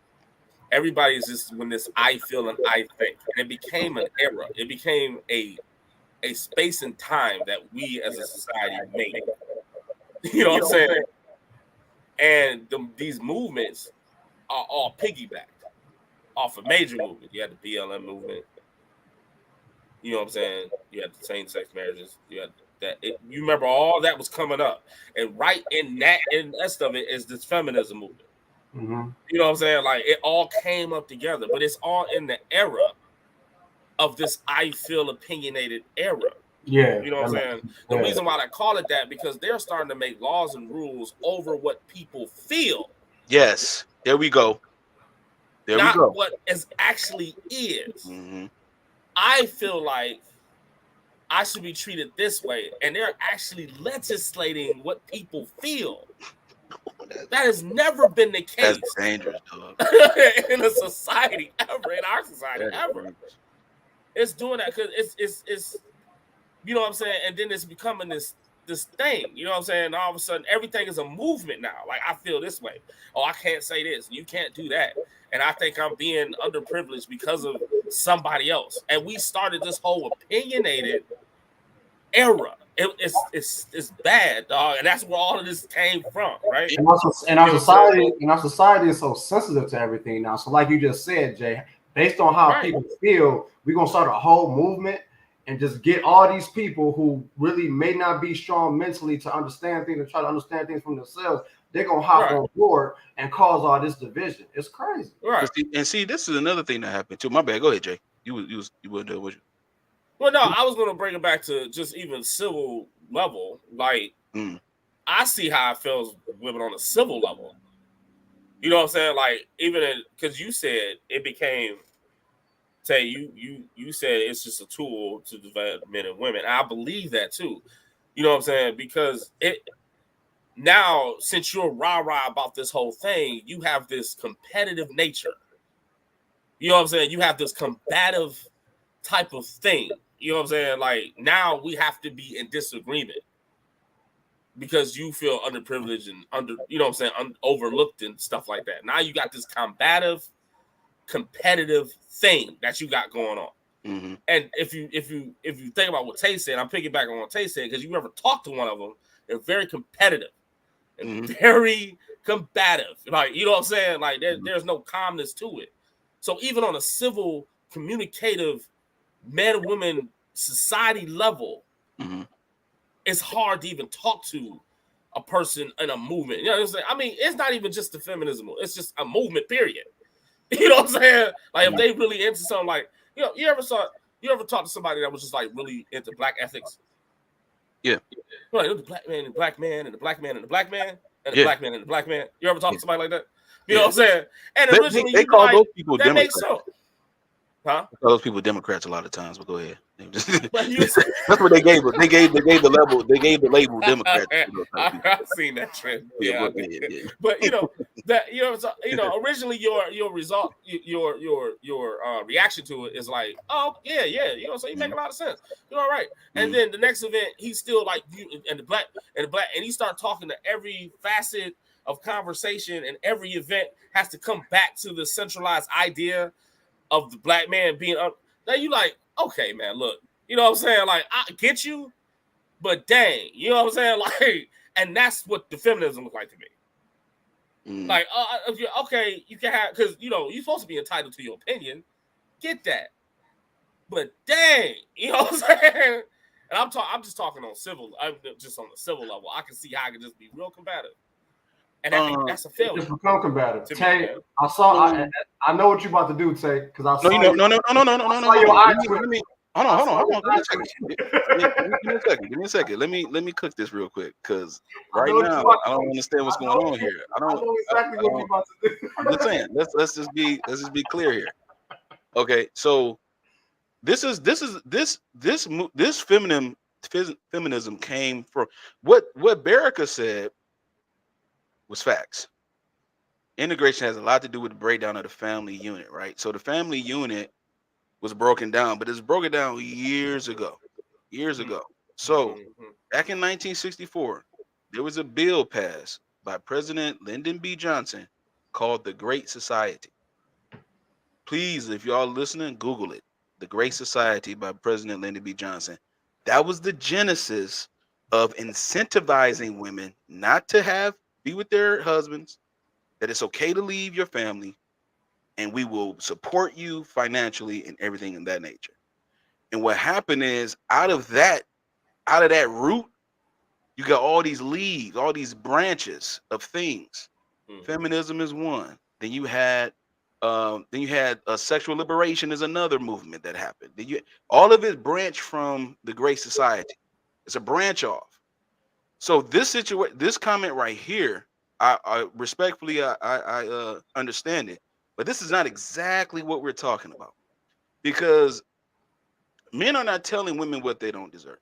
Everybody's just when this I feel and I think, and it became an era. It became a space and time that we as a society made. You know what I'm saying? And these movements are all piggybacked off a major movement. You had the BLM movement. You know what I'm saying? You had the same-sex marriages. You had You remember all that was coming up, and right in that of it is this feminism movement. Mm-hmm. You know what I'm saying? Like it all came up together, but it's all in the era of this I feel opinionated era. Yeah. You know what I'm saying? The reason why I call it that because they're starting to make laws and rules over what people feel. Yes. There we go. Not what it actually is. Mm-hmm. I feel like I should be treated this way, and they're actually legislating what people feel. That has never been the case. That's dangerous, dog. In a society ever, in our society ever. Dangerous. It's doing that because it's you know what I'm saying, and then it's becoming this thing. You know what I'm saying? All of a sudden, everything is a movement now. Like I feel this way. Oh, I can't say this. You can't do that. And I think I'm being underprivileged because of somebody else. And we started this whole opinionated era. It's bad, dog, and that's where all of this came from, right? And our society is so sensitive to everything now. So, like you just said, Jay, based on how people feel, we're gonna start a whole movement and just get all these people who really may not be strong mentally to understand things and try to understand things from themselves. They're gonna hop on board and cause all this division. It's crazy, right? And see, this is another thing that happened too. My bad. Go ahead, Jay. You would do it. Well, no, I was going to bring it back to just even civil level. Like, I see how it feels women on a civil level. You know what I'm saying? Like, even because you said it became, say, you said it's just a tool to develop men and women. I believe that too. You know what I'm saying? Because now, since you're rah-rah about this whole thing, you have this competitive nature. You know what I'm saying? You have this combative type of thing. You know what I'm saying? Like now we have to be in disagreement because you feel underprivileged and you know what I'm saying, overlooked and stuff like that. Now you got this combative, competitive thing that you got going on. Mm-hmm. And if you think about what Tay said, I'm piggybacking on what Tay said because you ever talk to one of them, they're very competitive and very combative. Like you know what I'm saying? Like there's no calmness to it. So even on a civil, communicative, men and women society level, it's hard to even talk to a person in a movement. You know what I'm saying? I mean, it's not even just the feminism. It's just a movement, period. You know what I'm saying? Like if they really into something like, you know, you ever talk to somebody that was just like really into black ethics? Yeah. Like the black man and the black man and the black man and the black man and the black man and the black man. You ever talk to somebody like that? You know what I'm saying? And originally they call those people that Democrats. Makes sense. Huh? Those people Democrats a lot of times, but go ahead. That's what they gave. They gave the level. They gave the label Democrat. I've seen that trend. Yeah, but you know that originally your result, your reaction to it is like, oh yeah, you know, so you make a lot of sense. You're all right. And then the next event, he's still like you and the black, and he start talking to every facet of conversation, and every event has to come back to the centralized idea of the black man being up. Now you like, okay, man, look, you know what I'm saying? Like, I get you, but dang, you know what I'm saying? Like, and that's what the feminism looks like to me. Like, okay, you can have, because, you know, you're supposed to be entitled to your opinion. Get that. But dang, you know what I'm saying? And I'm just talking on civil, just on the civil level. I can see how I can just be real combative. And that's a failure. Just become combative. Tay, I know what you're about to do, Tay, because I saw No. Hold on. Give me a second. Let me cook this real quick, because right now I don't understand what's going on here. I know exactly what you're about to do. I'm just saying. Let's just be clear here. Okay, so this feminism came from what Baraka said was facts. Integration has a lot to do with the breakdown of the family unit, right? So the family unit was broken down, but it's broken down years ago. So back in 1964, there was a bill passed by President Lyndon B. Johnson called the Great Society. Please, if y'all listening, Google it. The Great Society by President Lyndon B. Johnson. That was the genesis of incentivizing women not to be with their husbands, that it's okay to leave your family, and we will support you financially and everything in that nature. And what happened is, out of that out of that root, you got all these leaves, all these branches of things. Feminism is one. Then you had sexual liberation is another movement that happened. All of it branched from the Great Society. It's a branch off. So this comment right here, I respectfully I understand it, but this is not exactly what we're talking about, because men are not telling women what they don't deserve.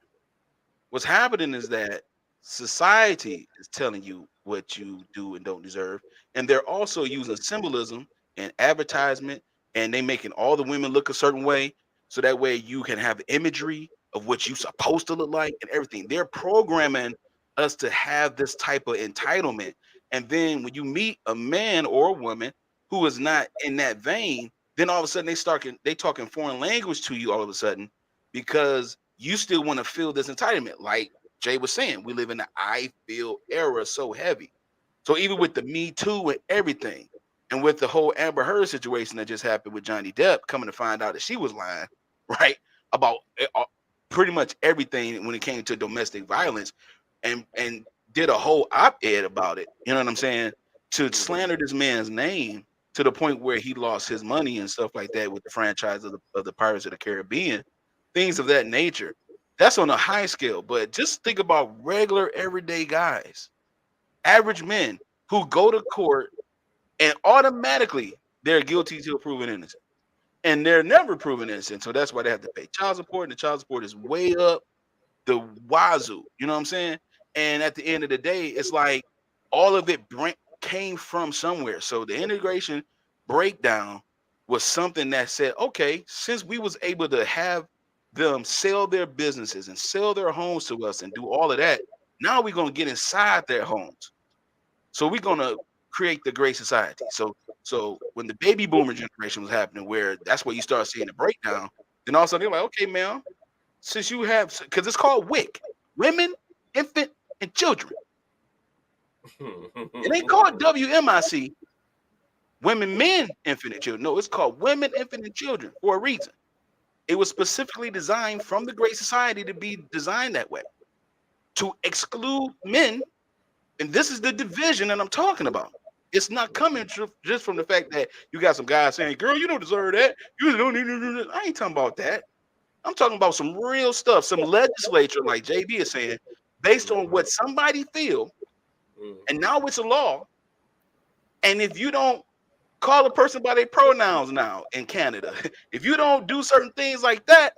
What's happening is that society is telling you what you do and don't deserve, and they're also using symbolism and advertisement, and they making all the women look a certain way, so that way you can have imagery of what you're supposed to look like and everything. They're programming us to have this type of entitlement, and then when you meet a man or a woman who is not in that vein, then all of a sudden they talking foreign language to you all of a sudden, because you still want to feel this entitlement. Like Jay was saying, we live in the I feel era so heavy. So even with the Me Too and everything, and with the whole Amber Heard situation that just happened with Johnny Depp, coming to find out that she was lying, right, about pretty much everything when it came to domestic violence, and did a whole op-ed about it, you know what I'm saying, to slander this man's name to the point where he lost his money and stuff like that with the franchise of the Pirates of the Caribbean, things of that nature. That's on a high scale, but just think about regular everyday guys, average men who go to court and automatically they're guilty till proven innocent, and they're never proven innocent. So that's why they have to pay child support, and the child support is way up the wazoo. You know what I'm saying? And at the end of the day, it's like all of it came from somewhere. So the integration breakdown was something that said, okay, since we was able to have them sell their businesses and sell their homes to us and do all of that, now we're going to get inside their homes. So we're going to create the Great Society. So when the baby boomer generation was happening, where that's where you start seeing the breakdown, then all of a sudden they're like, okay, ma'am, since you have, because it's called WIC, women, infant, and children. It ain't called WMIC, women, men, infant, and children. No, it's called women, infant, and children for a reason. It was specifically designed from the Great Society to be designed that way, to exclude men. And this is the division that I'm talking about. It's not coming just from the fact that you got some guys saying, girl, you don't deserve that. You don't need to do that. I ain't talking about that. I'm talking about some real stuff, some legislature, like JB is saying, based on what somebody feel, and now it's a law. And if you don't call a person by their pronouns now in Canada, if you don't do certain things like that,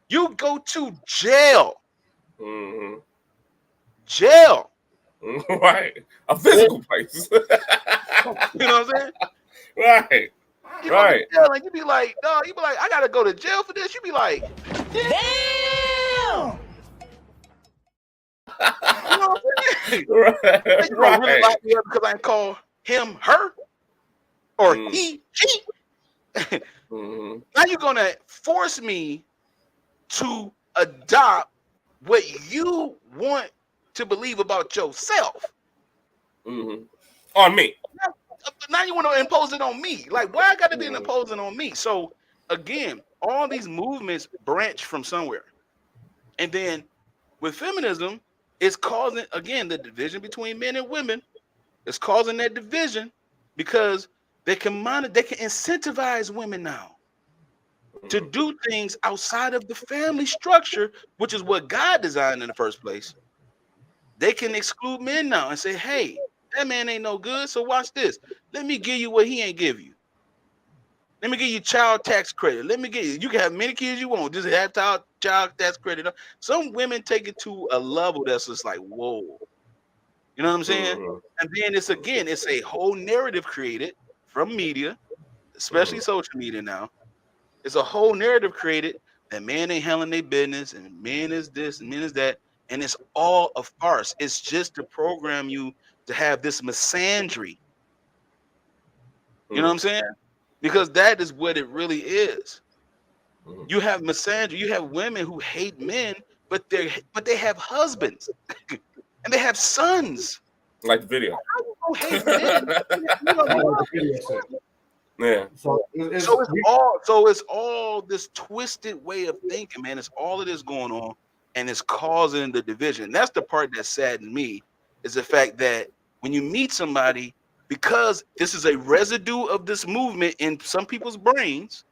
you go to jail. Jail. Right. A physical place. You know what I'm saying? Right. You go to jail and you be like, no, you be like, I gotta go to jail for this. You be like, damn. You know what I'm saying? Right. You don't really like me because I call him her or he. Now you're gonna force me to adopt what you want to believe about yourself. On me. Now you want to impose it on me. Like, why I got to be imposing on me? So again, all these movements branch from somewhere, and then with feminism, it's causing again the division between men and women. It's causing that division because they can incentivize women now to do things outside of the family structure, which is what God designed in the first place. They can exclude men now and say, hey, that man ain't no good, so watch this. Let me give you what he ain't give you. Let me give you child tax credit. Let me give you, you can have many kids you want, just have child tax credit. Some women take it to a level that's just like, whoa. You know what I'm saying? And then it's a whole narrative created from media, especially social media now. It's a whole narrative created that men ain't handling their business and men is this and men is that. And it's all a farce. It's just to program you to have this misandry. You know what I'm saying? Because that is what it really is. You have misandry. You have women who hate men, but they have husbands and they have sons. Like the video. Hate men. Yeah. So it's all this twisted way of thinking, man. It's all of this going on. and it's causing the division. And that's the part that saddened me, is the fact that when you meet somebody, because this is a residue of this movement in some people's brains,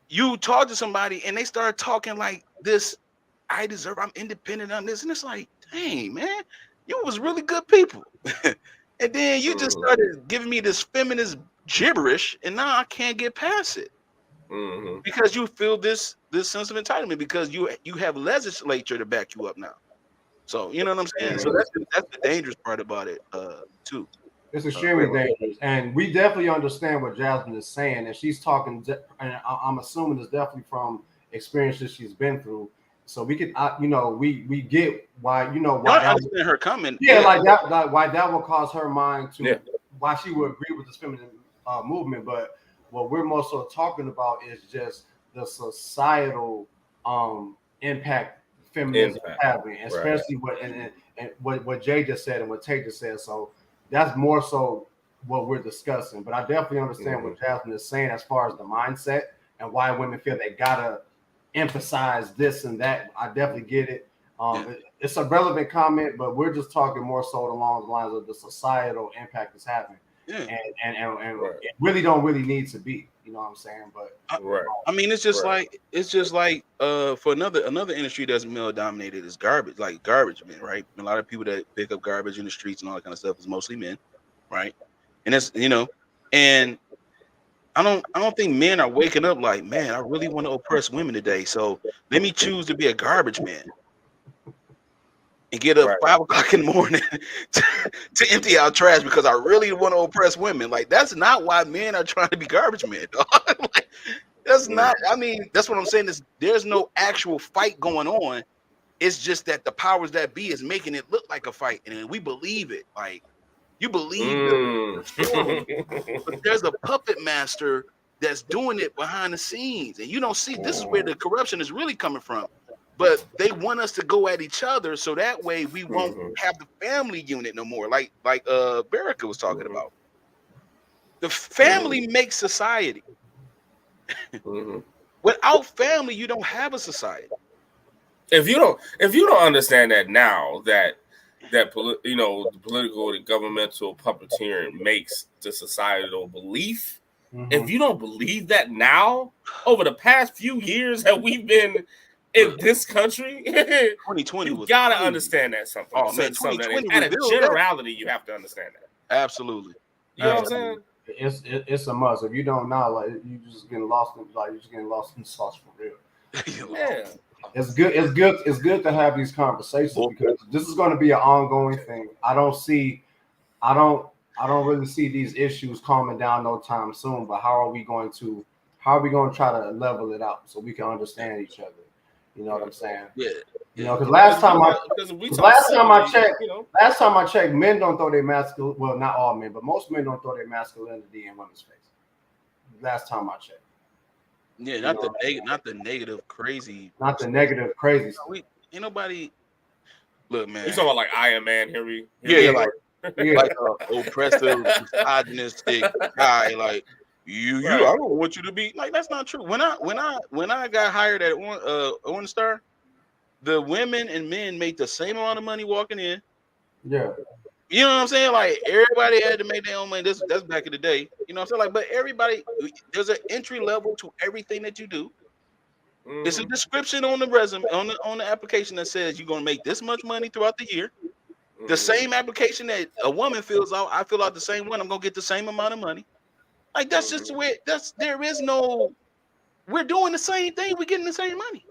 you talk to somebody and they start talking like this, I'm independent on this. And it's like, dang, man, you was really good people. And then you just started giving me this feminist gibberish, and now I can't get past it. Because you feel this sense of entitlement, because you have legislature to back you up now. So you know what I'm saying? So that's the dangerous part about it, too. It's extremely dangerous, and we definitely understand what Jasmine is saying, and she's talking, and I'm assuming it's definitely from experiences she's been through. So we could, we get why, why I understand her comment. Like that, why that will cause her mind to, why she would agree with this feminine movement. But what we're more so talking about is just the societal impact feminism is having, especially what Jay just said and what Tay just said. So that's more so what we're discussing. But I definitely understand what Jasmine is saying as far as the mindset and why women feel they gotta emphasize this and that. I definitely get it. It's a relevant comment, but we're just talking more so along the lines of the societal impact it's having. And it really need to be, you know what I'm saying? But I mean, it's just like for another industry that's male dominated is garbage, like garbage men, right? A lot of people that pick up garbage in the streets and all that kind of stuff is mostly men, right? And it's and I don't think men are waking up like, man, I really want to oppress women today, so let me choose to be a garbage man and get up 5 o'clock in the morning to empty out trash because I really want to oppress women. Like, that's not why men are trying to be garbage men, dog. Like, that's not. I mean, that's what I'm saying. Is there's no actual fight going on. It's just that the powers that be is making it look like a fight, and we believe it. Like, you believe the story, but there's a puppet master that's doing it behind the scenes, and you don't see. This is where the corruption is really coming from. But they want us to go at each other, so that way we won't have the family unit no more. Like Baraka was talking about. The family makes society. Without family, you don't have a society. If you don't understand that now, that the political and governmental puppeteering makes the societal belief. If you don't believe that now, over the past few years that we've been in this country, 2020 you gotta understand that something. Oh man, 2020 at a generality, you have to understand that. Absolutely. You know what I'm saying? It's a must. If you don't know, like, you just getting lost in the sauce for real. Yeah. It's good to have these conversations because this is going to be an ongoing thing. I don't really see these issues calming down no time soon. But how are we going to try to level it out so we can understand each other? You know what I'm saying? Yeah. Because last time I checked, men don't throw their masculinity. Well, not all men, but most men don't throw their masculinity in women's face. Last time I checked. Yeah, not the negative crazy. Not the negative crazy. Ain't nobody. Look, man. You talking about like Iron Man? Here we like oppressive, misogynistic guy. Like you. I don't want you to be like. That's not true. When I got hired at One Star, the women and men made the same amount of money walking in. Yeah. You know what I'm saying? Like, everybody had to make their own money. That's back in the day. You know what I'm saying? Like, but everybody, there's an entry level to everything that you do. It's a description on the resume, on the application that says you're gonna make this much money throughout the year. The same application that a woman fills out, I fill out the same one. I'm gonna get the same amount of money. Like, that's just the way. There is no. We're doing the same thing. We're getting the same money.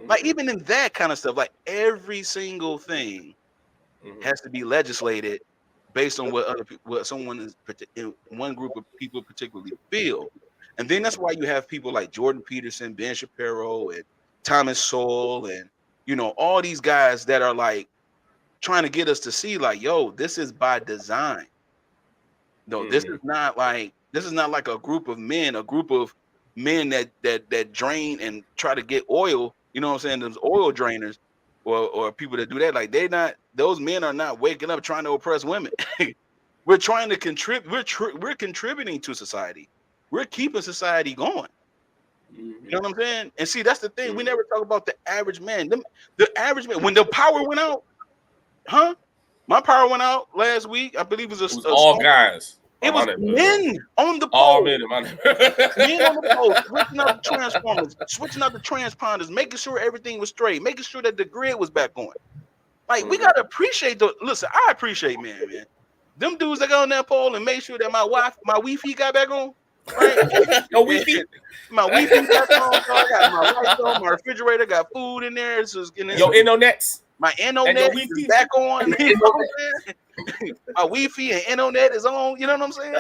Like, even in that kind of stuff, like every single thing has to be legislated based on what someone is in one group of people particularly feel. And then that's why you have people like Jordan Peterson, Ben Shapiro, and Thomas Sowell, and all these guys that are like trying to get us to see like, yo, this is by design. No, this is not like a group of men that drain and try to get oil. You know what I'm saying? Those oil drainers or people that do that. Like, those men are not waking up trying to oppress women. We're trying to contribute. We're contributing to society. We're keeping society going. You know what I'm saying? And see, that's the thing. We never talk about the average man. The average man, when the power went out, my power went out last week. I believe it was all guys. It was men on the pole. All men in my men on the pole, switching out the transformers, switching out the transponders, making sure everything was straight, making sure that the grid was back on. Like, we gotta appreciate listen, I appreciate man. Them dudes that got on that pole and make sure that my Wi-Fi got back on. Right? Your Wi-Fi? My Wi-Fi got on, so I got my lights on, my refrigerator got food in there. Your Internets. My Internet is back on. You know what I'm saying? My Wi-Fi and Internet is on. You know what I'm saying?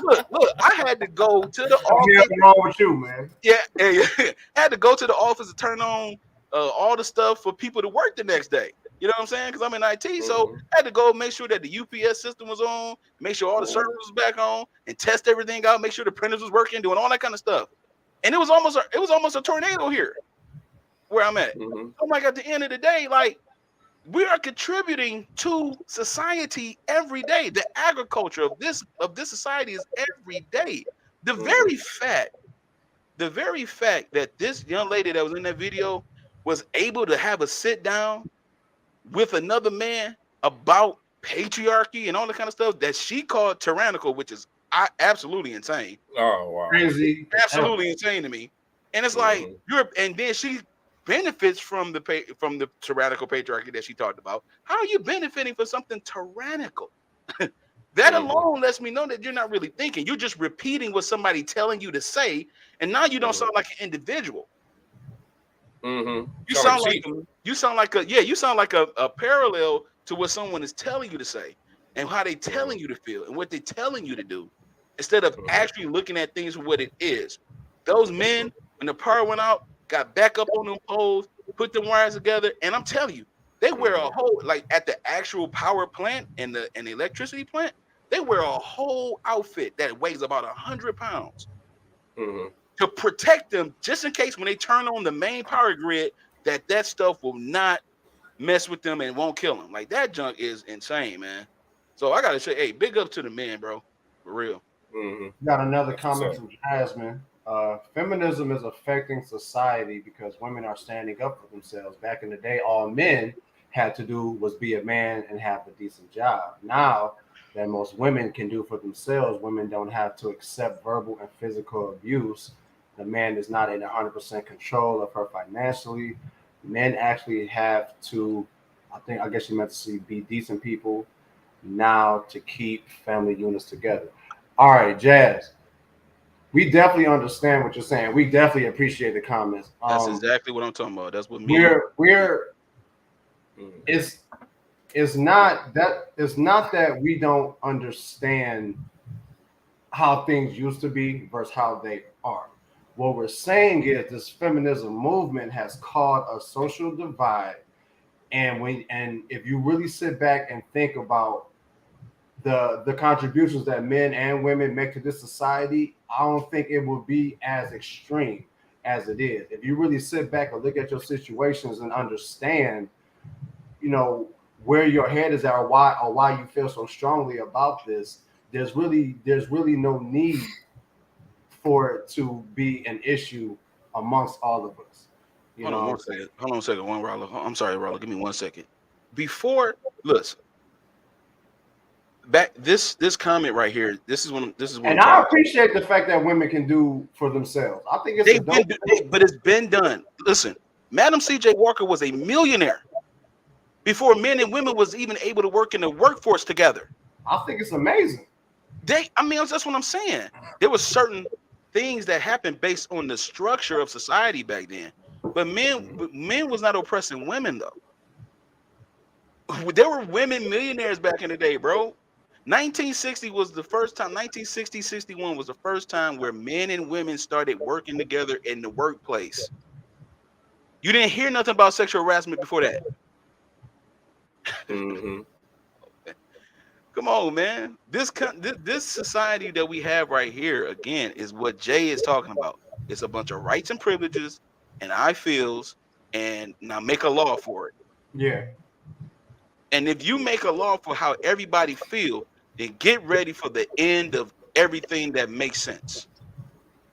Look, I had to go to the office. Nothing wrong with you, man. Yeah. I had to go to the office to turn on all the stuff for people to work the next day. You know what I'm saying? Because I'm in IT, so I had to go make sure that the UPS system was on, make sure all the servers was back on, and test everything out, make sure the printers was working, doing all that kind of stuff. And it was almost a tornado here where I'm at. I'm like, at the end of the day, like, we are contributing to society every day. The agriculture of this society is every day. The very fact that this young lady that was in that video was able to have a sit down with another man about patriarchy and all the kind of stuff that she called tyrannical, which is absolutely insane. Oh wow, crazy, absolutely insane to me. And it's like and then she benefits from the tyrannical patriarchy that she talked about. How are you benefiting from something tyrannical? That alone lets me know that you're not really thinking. You're just repeating what somebody telling you to say, and now you don't sound like an individual. You sound like a parallel to what someone is telling you to say and how they telling you to feel and what they're telling you to do, instead of actually looking at things for what it is. Those men, when the power went out, got back up on them poles, put the wires together, and I'm telling you, they wear a whole, like at the actual power plant and the electricity plant, they wear a whole outfit that weighs about 100 pounds. To protect them, just in case when they turn on the main power grid, that stuff will not mess with them and won't kill them. Like, that junk is insane, man. So I gotta say, hey, big up to the men, bro, for real. Got another comment from Jasmine. Feminism is affecting society because women are standing up for themselves. Back in the day, all men had to do was be a man and have a decent job. Now that most women can do for themselves, women don't have to accept verbal and physical abuse. The man is not in 100% control of her financially. Men actually have to, I guess you meant to say, be decent people now to keep family units together. All right, Jazz. We definitely understand what you're saying. We definitely appreciate the comments. That's exactly what I'm talking about. That's what it's not that we don't understand how things used to be versus how they are. What we're saying is this feminism movement has caused a social divide, and if you really sit back and think about the contributions that men and women make to this society, I don't think it will be as extreme as it is. If you really sit back and look at your situations and understand, where your head is at or why you feel so strongly about this, there's really no need for it to be an issue amongst all of us. Hold on one second, Rollo. I'm sorry, Rollo. Give me 1 second. Before, listen. Back this comment right here. This is one. And I appreciate the fact that women can do for themselves. I think but it's been done. Listen, Madam C.J. Walker was a millionaire before men and women was even able to work in the workforce together. I think it's amazing. That's what I'm saying. There were certain things that happened based on the structure of society back then, but men was not oppressing women though. There were women millionaires back in the day, bro. 1960 was the first time. 1960, 61 was the first time where men and women started working together in the workplace. You didn't hear nothing about sexual harassment before that. Come on, man. This society that we have right here, again, is what Jay is talking about. It's a bunch of rights and privileges and I feels, and now make a law for it. Yeah. And if you make a law for how everybody feel, then get ready for the end of everything that makes sense.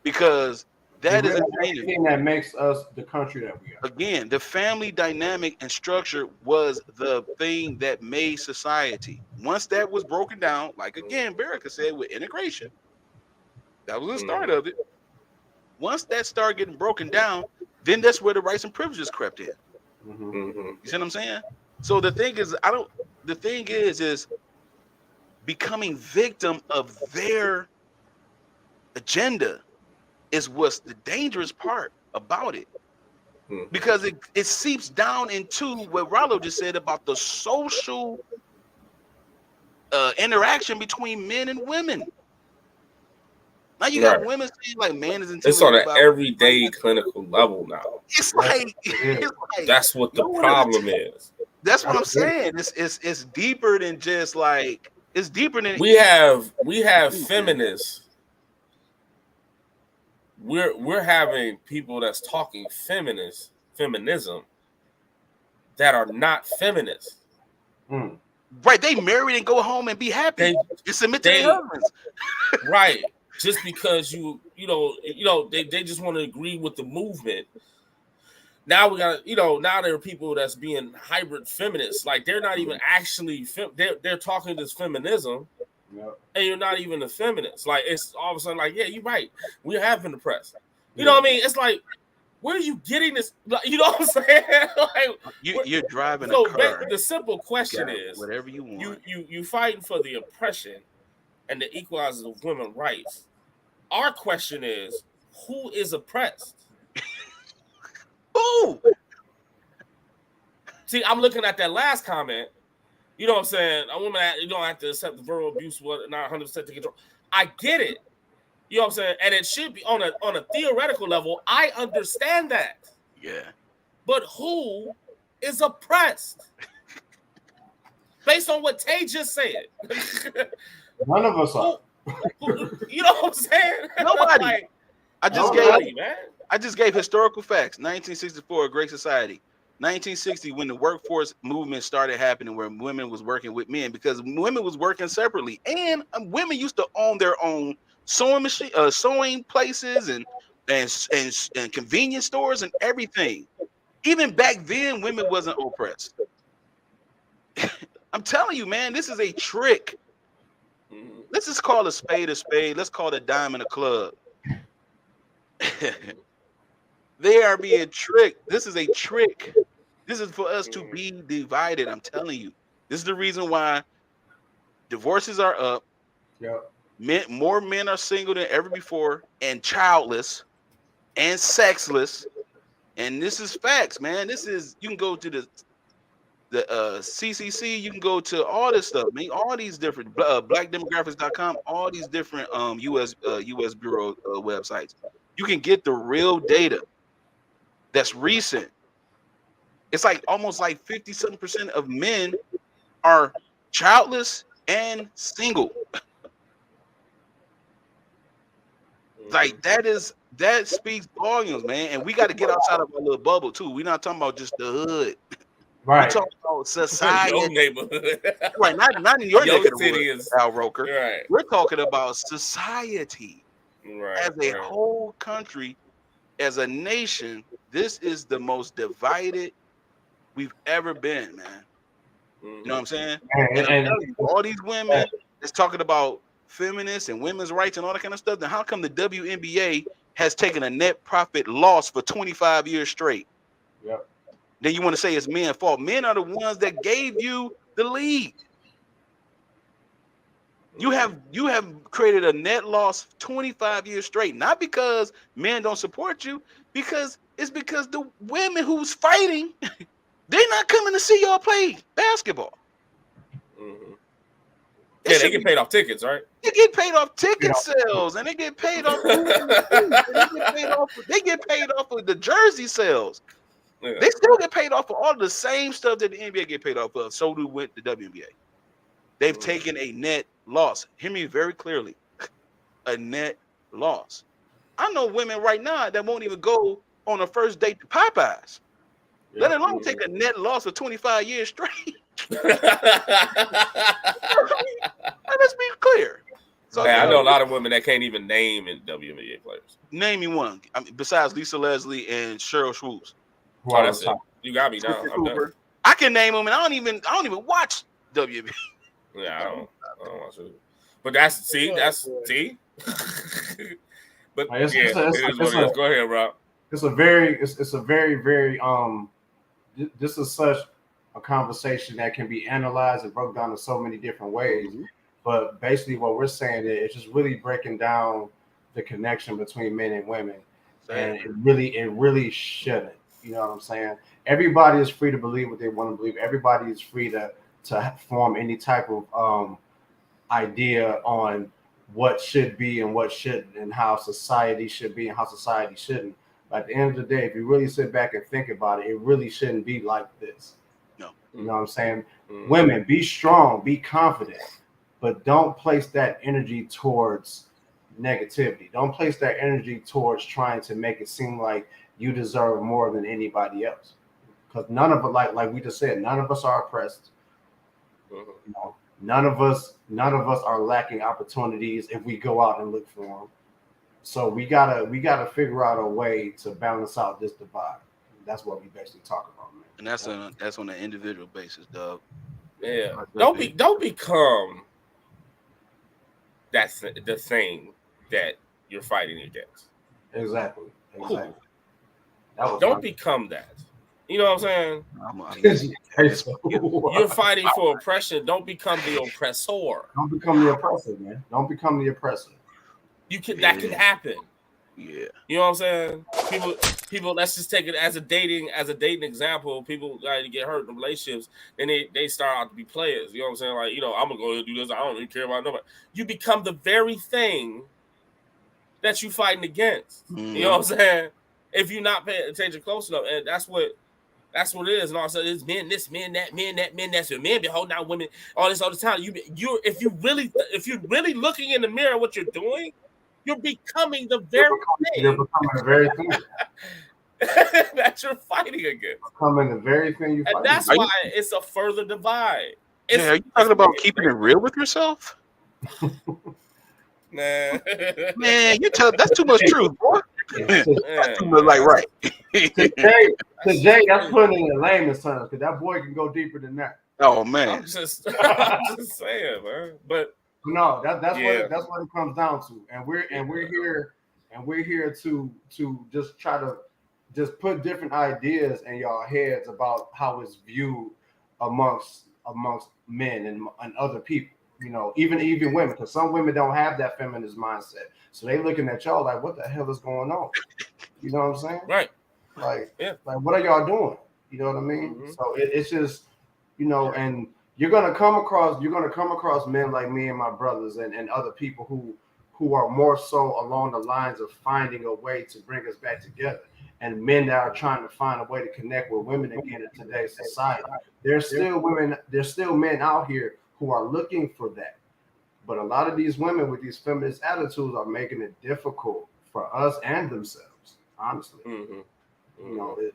Because That is everything that makes us the country that we are. Again, the family dynamic and structure was the thing that made society. Once that was broken down, like again, Baraka said with integration, that was the start of it. Once that started getting broken down, then that's where the rights and privileges crept in. You see what I'm saying? So the thing is, is becoming victim of their agenda is what's the dangerous part about it. Because it seeps down into what Rollo just said about the social interaction between men and women. Now you got women saying like man is intimidated. It's on an everyday clinical level now. It's like that's what the problem is. That's what I'm saying. It's deeper than just like it's deeper than we have feminists. We're having people that's talking feminism that are not feminists. Right, they married and go home and be happy. They submit to their husbands. Right, just because you know they just want to agree with the movement. Now we got now there are people that's being hybrid feminists. Like they're not even actually they're talking this feminism. Yep. And you're not even a feminist. Like it's all of a sudden like, yeah, you're right. We have been oppressed. You know what I mean? It's like, where are you getting this? You know what I'm saying? Like, you're driving a car. The simple question is, whatever you want. You fighting for the oppression and the equalizing of women's rights. Our question is, who is oppressed? Who? See, I'm looking at that last comment. You know what I'm saying? A woman, you don't have to accept the verbal abuse, not 100% to control. I get it. You know what I'm saying? And it should be on a theoretical level. I understand that. Yeah. But who is oppressed? Based on what Tay just said. None of us are. You know what I'm saying? Nobody. Like, I just gave historical facts. 1964, a great society. 1960, when the workforce movement started happening, where women was working with men, because women was working separately, and women used to own their own sewing machine, sewing places, and convenience stores and everything. Even back then, women wasn't oppressed. I'm telling you, man, this is a trick. Let's just call a spade a spade. Let's call a diamond a club. They are being tricked. This is a trick. This is for us to be divided. I'm telling you. This is the reason why divorces are up. Yep. More men are single than ever before, and childless, and sexless. And this is facts, man. This is, you can go to the CCC. You can go to all this stuff, man. All these different blackdemographics.com. All these different U.S. Bureau websites. You can get the real data. That's recent. It's like almost like 50-something% of men are childless and single. Like that speaks volumes, man. And we got to get outside of our little bubble too. We're not talking about just the hood. Right. We're talking about society. Your neighborhood. Right, not in your neighborhood, city is Al Roker. Right. We're talking about society. Right. As a whole country, as a nation, this is the most divided we've ever been, man. You know what I'm saying? And all these women that's talking about feminists and women's rights and all that kind of stuff. Then how come the WNBA has taken a net profit loss for 25 years straight? Yep. Then you want to say it's men's fault. Men are the ones that gave you the lead. You have created a net loss 25 years straight, not because men don't support you, because it's because the women who's fighting, they're not coming to see y'all play basketball. Mm-hmm. Yeah, they get paid off tickets, right? They get paid off ticket sales, and they get paid off. They get paid off of the jersey sales. Yeah. They still get paid off for all the same stuff that the NBA get paid off of. So do with the WNBA. They've taken a net loss. Hear me very clearly. A net loss. I know women right now that won't even go on a first date to Popeyes. Let alone take a net loss for 25 years straight. Let's be clear. So, I know a lot of women that can't even name WNBA players. Name me one. I mean, besides Lisa Leslie and Cheryl Swoops. Oh, that's it. You got me now. I'm done. I can name them, and I don't even watch WNBA. Yeah, I don't watch it. But that's see. But it is what it is. Go ahead, Rob. It's a very this is such a conversation that can be analyzed and broke down in so many different ways. Mm-hmm. But basically what we're saying is it's just really breaking down the connection between men and women. And it really shouldn't. You know what I'm saying? Everybody is free to believe what they want to believe. Everybody is free to form any type of idea on what should be and what shouldn't, and how society should be and how society shouldn't. But at the end of the day, if you really sit back and think about it, it really shouldn't be like this. No. You know what I'm saying? Mm-hmm. Women, be strong, be confident, but don't place that energy towards negativity. Don't place that energy towards trying to make it seem like you deserve more than anybody else. Because none of it, like we just said, none of us are oppressed. Mm-hmm. You know, none of us are lacking opportunities if we go out and look for them. So we gotta figure out a way to balance out this divide. That's what we basically talk about, man. And that's on an individual basis, Doug. Yeah. Don't become that's the thing that you're fighting against. Exactly. Cool. Don't become that. You know what I'm saying? You're fighting for oppression. Don't become the oppressor. Don't become the oppressor, man. Don't become the oppressor. That can happen. Yeah. You know what I'm saying? People. Let's just take it as a dating example. People to get hurt in relationships, and they start out to be players. You know what I'm saying? Like, I'm gonna go and do this. I don't really care about nobody. You become the very thing that you fighting against. Mm-hmm. You know what I'm saying? If you're not paying attention close enough, and that's what it is. And all of a sudden, it's men this, men that, men that's it. Men be holding out women all this all the time. If you're really looking in the mirror, what you're doing, you're becoming the very thing. You're becoming the very thing that you're fighting against. Becoming the very thing you're fighting. And that's why it's a further divide. Are you talking about keeping it real with yourself? Man, that's too much truth, boy. That's too much, right. Today, that's putting it in layman's terms, because that boy can go deeper than that. Oh man, I'm just saying, man. But no, that's what it comes down to, and we're here to just try to just put different ideas in y'all heads about how it's viewed amongst men and other people. Even women, because some women don't have that feminist mindset, so they looking at y'all like, what the hell is going on? You know what I'm saying? Right. Like what are y'all doing? You know what I mean? Mm-hmm. So it's just, and you're gonna come across men like me and my brothers and other people who are more so along the lines of finding a way to bring us back together, and men that are trying to find a way to connect with women again in today's society. There's still men out here who are looking for that, but a lot of these women with these feminist attitudes are making it difficult for us and themselves. Honestly,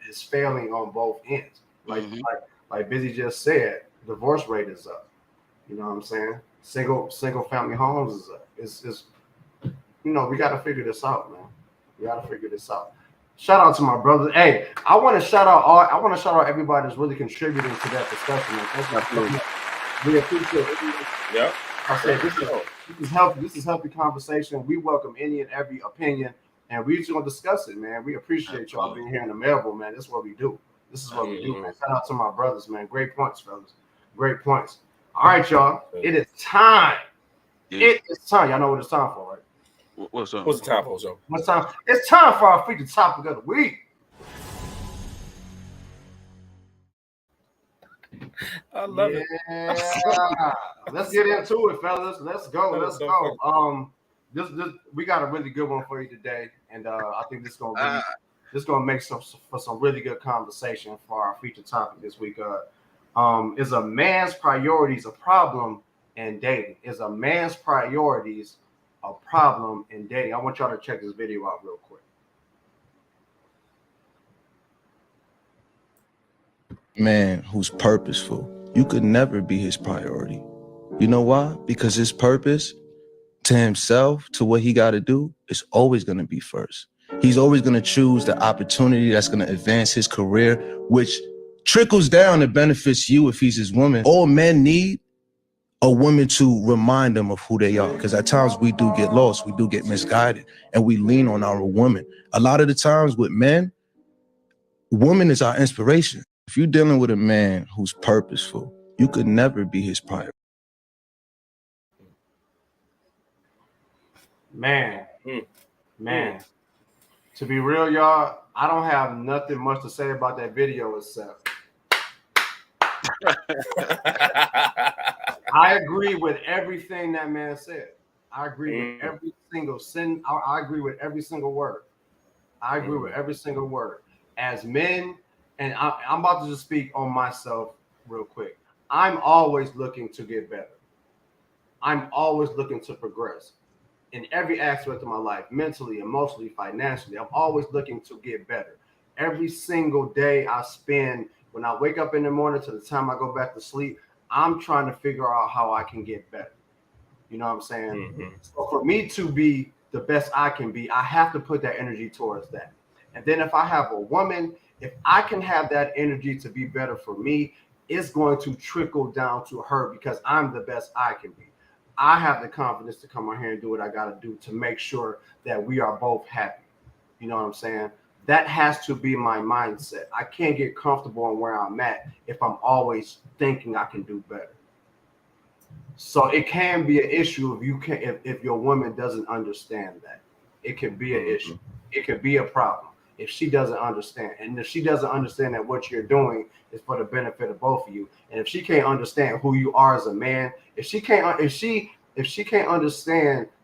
it's failing on both ends. Like Busy just said, divorce rate is up. You know what I'm saying? Single family homes is up. It's we got to figure this out, man. We got to figure this out. Shout out to my brother. Hey, I want to shout out everybody that's really contributing to that discussion. Man. We appreciate it. Yeah. I said this is healthy. This is healthy conversation. We welcome any and every opinion, and we're just gonna discuss it, man. We appreciate y'all being here in the Melville, man. This is what we do. This is what we do, man. Shout out to my brothers, man. Great points, fellas. Great points. All right, y'all. It is time. Yeah. It is time. Y'all know what it's time for, right? What's the time for, Joe? What's time? It's time for our featured topic of the week. I love it. Let's get into it, fellas. Let's go. This we got a really good one for you today, and I think this is gonna make some really good conversation for our featured topic this week. Is a man's priorities a problem in dating? Is a man's priorities a problem in dating? I want y'all to check this video out real quick. Man who's purposeful, you could never be his priority. You know why? Because his purpose to himself, to what he got to do, it's always going to be first. He's always going to choose the opportunity that's going to advance his career, which trickles down and benefits you if he's his woman. All men need a woman to remind them of who they are, because at times we do get lost, we do get misguided, and we lean on our woman. A lot of the times with men, woman is our inspiration. If you're dealing with a man who's purposeful, you could never be his priority. Man. To be real, y'all, I don't have nothing much to say about that video except I agree with everything that man said. I agree with every single sin. I agree with every single word. I agree with every single word. As men, and I'm about to just speak on myself real quick. I'm always looking to get better. I'm always looking to progress in every aspect of my life, mentally, emotionally, financially. I'm always looking to get better. Every single day I spend, when I wake up in the morning to the time I go back to sleep, I'm trying to figure out how I can get better. You know what I'm saying? So for me to be the best I can be, I have to put that energy towards that. And then if I have a woman, if I can have that energy to be better for me, it's going to trickle down to her because I'm the best I can be. I have the confidence to come out here and do what I got to do to make sure that we are both happy. You know what I'm saying? That has to be my mindset. I can't get comfortable in where I'm at if I'm always thinking I can do better. So it can be an issue if you can, if your woman doesn't understand that. It could be an issue. It could be a problem if she doesn't understand. And if she doesn't understand that what you're doing is for the benefit of both of you, and if she can't understand who you are as a man, if she can't understand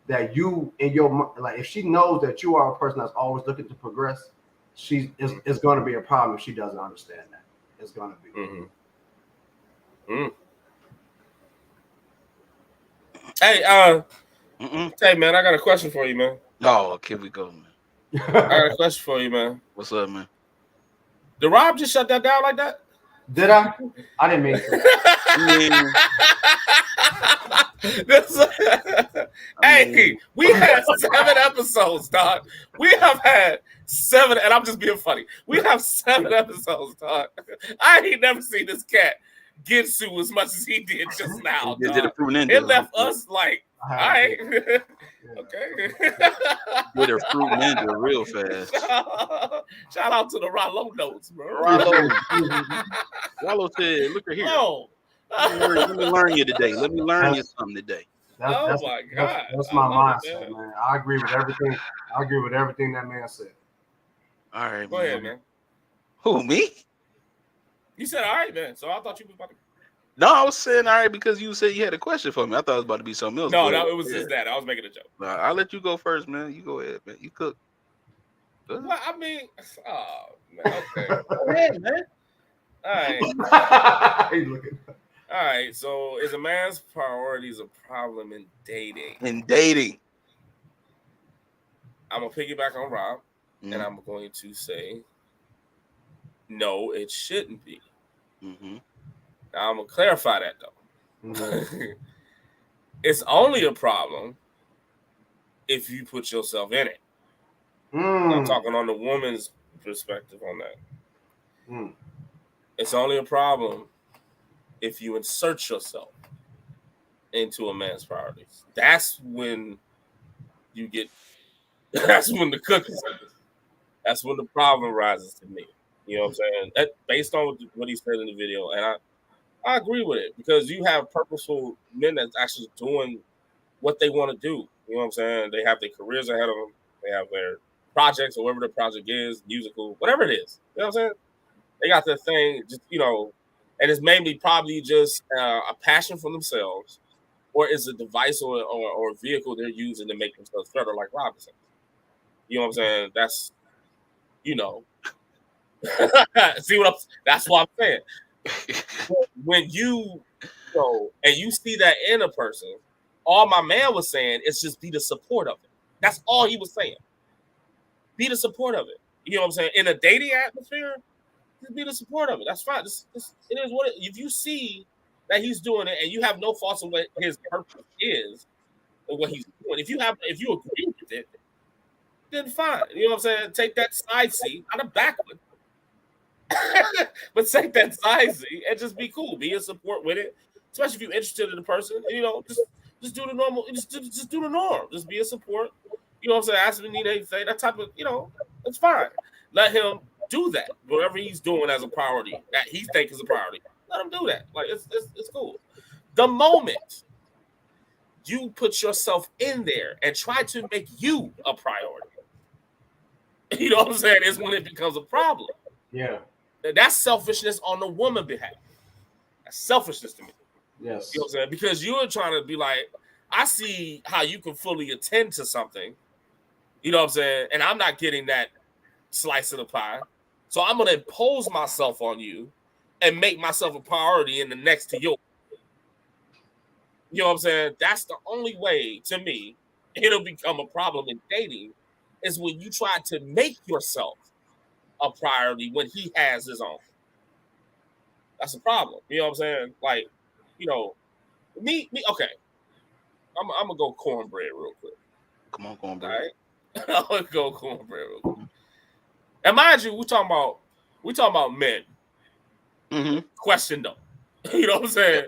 that you in your, like, if she knows that you are a person that's always looking to progress, it's going to be a problem if she doesn't understand that. It's going to be. Hey, hey, man, I got a question for you, man. Oh, here we go, man. I got a question for you, man. What's up, man? Did Rob just shut that down like that? Did I? I didn't mean to. Hey, we had 7 episodes, dog. We have had 7, and I'm just being funny. We have 7 episodes, dog. I ain't never seen this cat get Sue as much as he did just now. It left us like, all right. Okay. Did a fruit ninja real fast. Shout out to the Rollo notes, bro. Rollo said, look at here. Oh. Let me learn you today. Let me learn you something today. That's my God. That's my mindset, man. I agree with everything. I agree with everything that man said. All right, go ahead, man. Who, me? You said all right, man. So I thought you was about to. No, I was saying all right because you said you had a question for me. I thought it was about to be something else. No, it was just that. I was making a joke. I'll let you go first, man. You go ahead, man. You cook. Well, I mean, oh man, okay. Go ahead, man. All right. All right. So, is a man's priorities a problem in dating? I'm gonna piggyback on Rob, and I'm going to say, no, it shouldn't be. Now, I'm going to clarify that, though. It's only a problem if you put yourself in it. I'm talking on the woman's perspective on that. It's only a problem if you insert yourself into a man's priorities. That's when you get, that's when the cookies, that's when the problem rises to me. You know what I'm saying? That, based on what he said in the video, and I agree with it, because you have purposeful men that's actually doing what they want to do. You know what I'm saying? They have their careers ahead of them. They have their projects, or whatever the project is, musical, whatever it is. You know what I'm saying? They got their thing, just, you know, and it's mainly probably just a passion for themselves, or is a device or a vehicle they're using to make themselves better, like Robinson. You know what I'm saying? That's, you know, see what I'm, that's what I'm saying. When you go and you see that in a person, all my man was saying is just be the support of it. That's all he was saying. Be the support of it. You know what I'm saying? In a dating atmosphere, just be the support of it. That's fine. It is what it, if you see that he's doing it and you have no faults in what his purpose is and what he's doing, point. If you agree with it, then fine. You know what I'm saying? Take that side seat, not a backward. But take that side seat and just be cool. Be in support with it. Especially if you're interested in the person. And, just do the normal, just do the norm. Just be in support. You know what I'm saying? Ask him if you need anything. That type of, it's fine. Let him do that. Whatever he's doing as a priority that he thinks is a priority. Let him do that. Like it's cool. The moment you put yourself in there and try to make you a priority, you know what I'm saying, is when it becomes a problem. Yeah. That's selfishness on the woman's behalf. That's selfishness to me. Yes. You know what I'm saying? Because you're trying to be like, I see how you can fully attend to something. You know what I'm saying? And I'm not getting that slice of the pie. So I'm going to impose myself on you and make myself a priority in the next to yours. You know what I'm saying? That's the only way, to me, it'll become a problem in dating, is when you try to make yourself a priority when he has his own. That's a problem. You know what I'm saying? Like, me. Okay. I'm gonna go cornbread real quick. Come on, cornbread. All right? I'm gonna go cornbread real quick. And mind you, we talking about men. Mm-hmm. Question though. You know what I'm saying?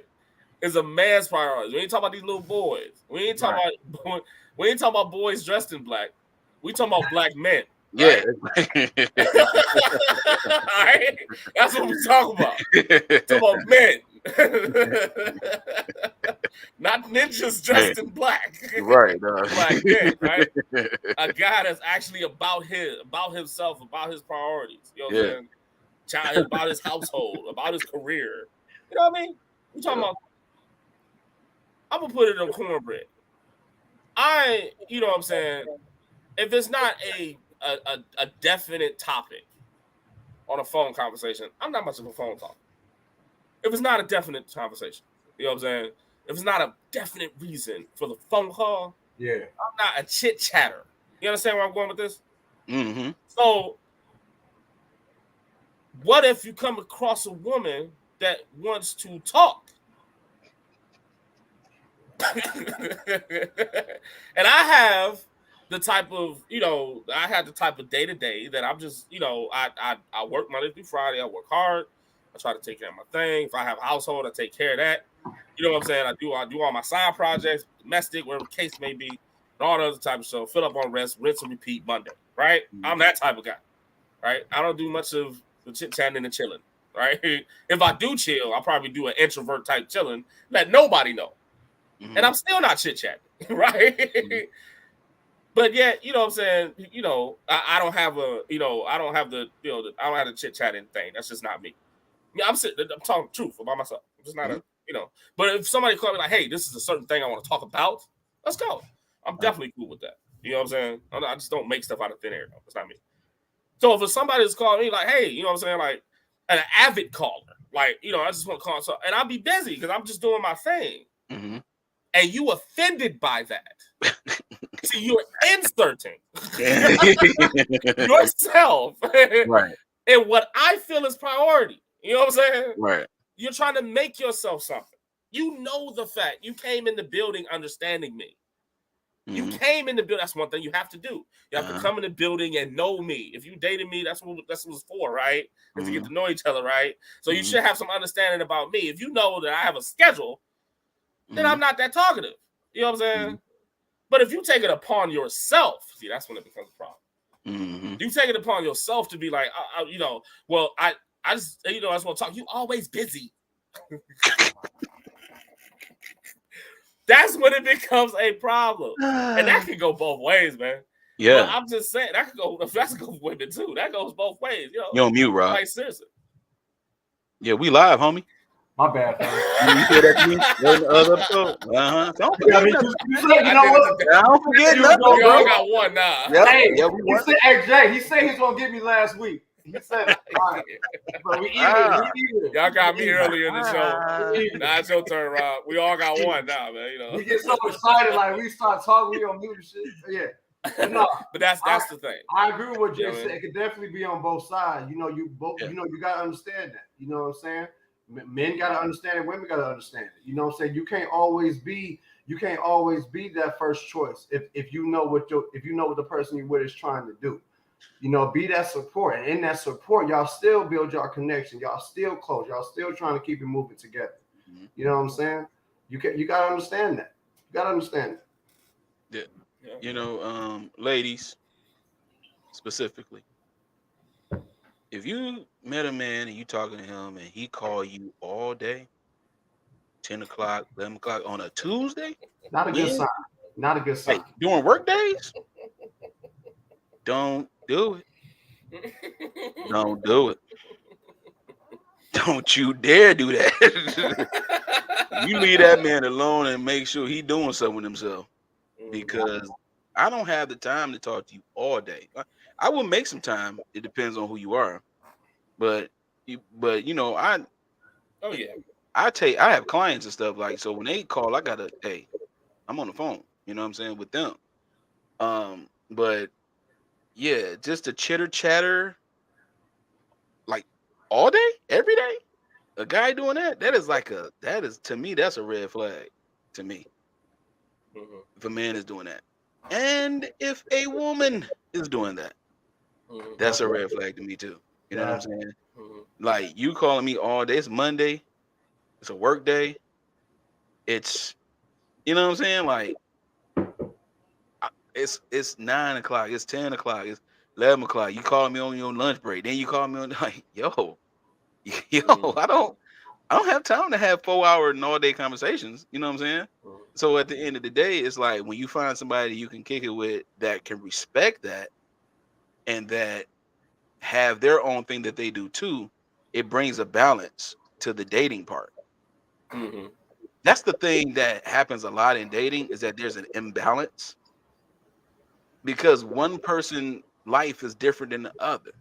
It's a man's priority. We ain't talking about these little boys. We ain't talking about boys dressed in black. We talking about black men. Yeah. Right? All right? That's what we talking about. Talking about men. Not ninjas dressed in black. Right. Black men, right? A guy that's actually about himself, about his priorities. You know what I'm saying? About his household, about his career. You know what I mean? We talking about. I'm gonna put it on cornbread. You know what I'm saying? If it's not a definite topic on a phone conversation, I'm not much of a phone talker. If it's not a definite conversation, you know what I'm saying? If it's not a definite reason for the phone call, I'm not a chit chatter. You understand where I'm going with this? Mm-hmm. So, what if you come across a woman that wants to talk? And I have the type of, day to day that I'm just, I work Monday through Friday. I work hard. I try to take care of my thing. If I have a household, I take care of that. You know what I'm saying? I do all my side projects, domestic, whatever the case may be, and all the other type of stuff. Fill up on rest, rinse and repeat Monday, right? Mm-hmm. I'm that type of guy, right? I don't do much of the chit-chatting and the chilling, right? If I do chill, I'll probably do an introvert type chilling, let nobody know. Mm-hmm. And I'm still not chit-chatting, right? Mm-hmm. But yet, you know what I'm saying? I don't have the chit-chatting thing. That's just not me. Yeah, I'm talking the truth about myself. I'm just not But if somebody called me like, hey, this is a certain thing I want to talk about, let's go. I'm definitely cool with that. You know what I'm saying? I just don't make stuff out of thin air. No, that's not me. So if somebody is calling me like, hey, you know what I'm saying? Like an avid caller, like, I just want to call. So, and I'll be busy because I'm just doing my thing. Mm-hmm. And you offended by that. See, you're inserting yourself in what I feel is priority. You know what I'm saying? Right. You're trying to make yourself something. You know the fact. You came in the building understanding me. Mm-hmm. You came in the building. That's one thing you have to do. You have to come in the building and know me. If you dated me, that's what it's for, right? Is to get to know each other, right? So you should have some understanding about me. If you know that I have a schedule, then I'm not that talkative. You know what I'm saying? Mm-hmm. But if you take it upon yourself, see, that's when it becomes a problem. Mm-hmm. You take it upon yourself to be like, I just want to talk. You always busy. That's when it becomes a problem. And that can go both ways, man. Yeah. But I'm just saying, that could go for women too. That goes both ways. You on mute, Rob. Like, seriously. Yeah, we live, homie. My bad, you hear that to me? Don't forget Don't forget nothing, bro. We all got one now. Hey, Jay, he said he was going to get me last week. He said it. All right. But we even. Y'all got me earlier in the show. Now it's your turn, Rob. We all got one now, man. We get so excited, like we start talking, we on mute and shit. Yeah. No, but that's the thing. I agree with what Jay said. It could definitely be on both sides. You got to understand that. You know what I'm saying? Men got to understand it. Women got to understand it. You know what I'm saying? You can't always be, You can't always be that first choice if you know what the person you with is trying to do. You know, be that support, and in that support, y'all still build y'all connection. Y'all still close. Y'all still trying to keep it moving together. You know what I'm saying? You gotta understand that. You gotta understand that. Yeah. You know, ladies specifically, if you met a man and you talking to him and he call you all day, 10 o'clock, 11 o'clock on a Tuesday, not a good sign. Not a good sign. Like during work days, don't do it. Don't do it. Don't you dare do that. You leave that man alone and make sure he doing something with himself, because I don't have the time to talk to you all day. I will make some time. It depends on who you are, but you know, I have clients and stuff, like, so when they call, I gotta, hey, I'm on the phone. You know what I'm saying, with them. But yeah, just a chitter chatter, like all day, every day. A guy doing that is to me, that's a red flag to me. If a man is doing that, and if a woman is doing that, that's a red flag to me too. You know what I'm saying? Like, you calling me all day. It's Monday. It's a work day. It's, you know what I'm saying? Like, it's 9 o'clock. It's 10 o'clock. It's 11 o'clock. You calling me on your lunch break. Then you call me on, like, yo, I don't have time to have 4-hour and all day conversations. You know what I'm saying? So at the end of the day, it's like, when you find somebody you can kick it with that can respect that and that have their own thing that they do too, it brings a balance to the dating part. That's the thing that happens a lot in dating, is that there's an imbalance, because one person life is different than the other.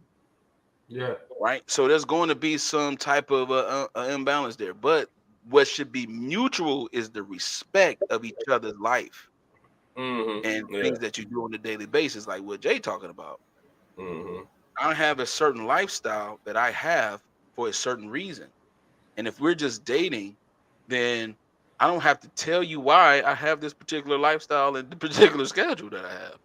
Yeah. Right. So there's going to be some type of imbalance there. But what should be mutual is the respect of each other's life and things that you do on a daily basis, like what Jay talking about. I have a certain lifestyle that I have for a certain reason. And if we're just dating, then I don't have to tell you why I have this particular lifestyle and the particular schedule that I have.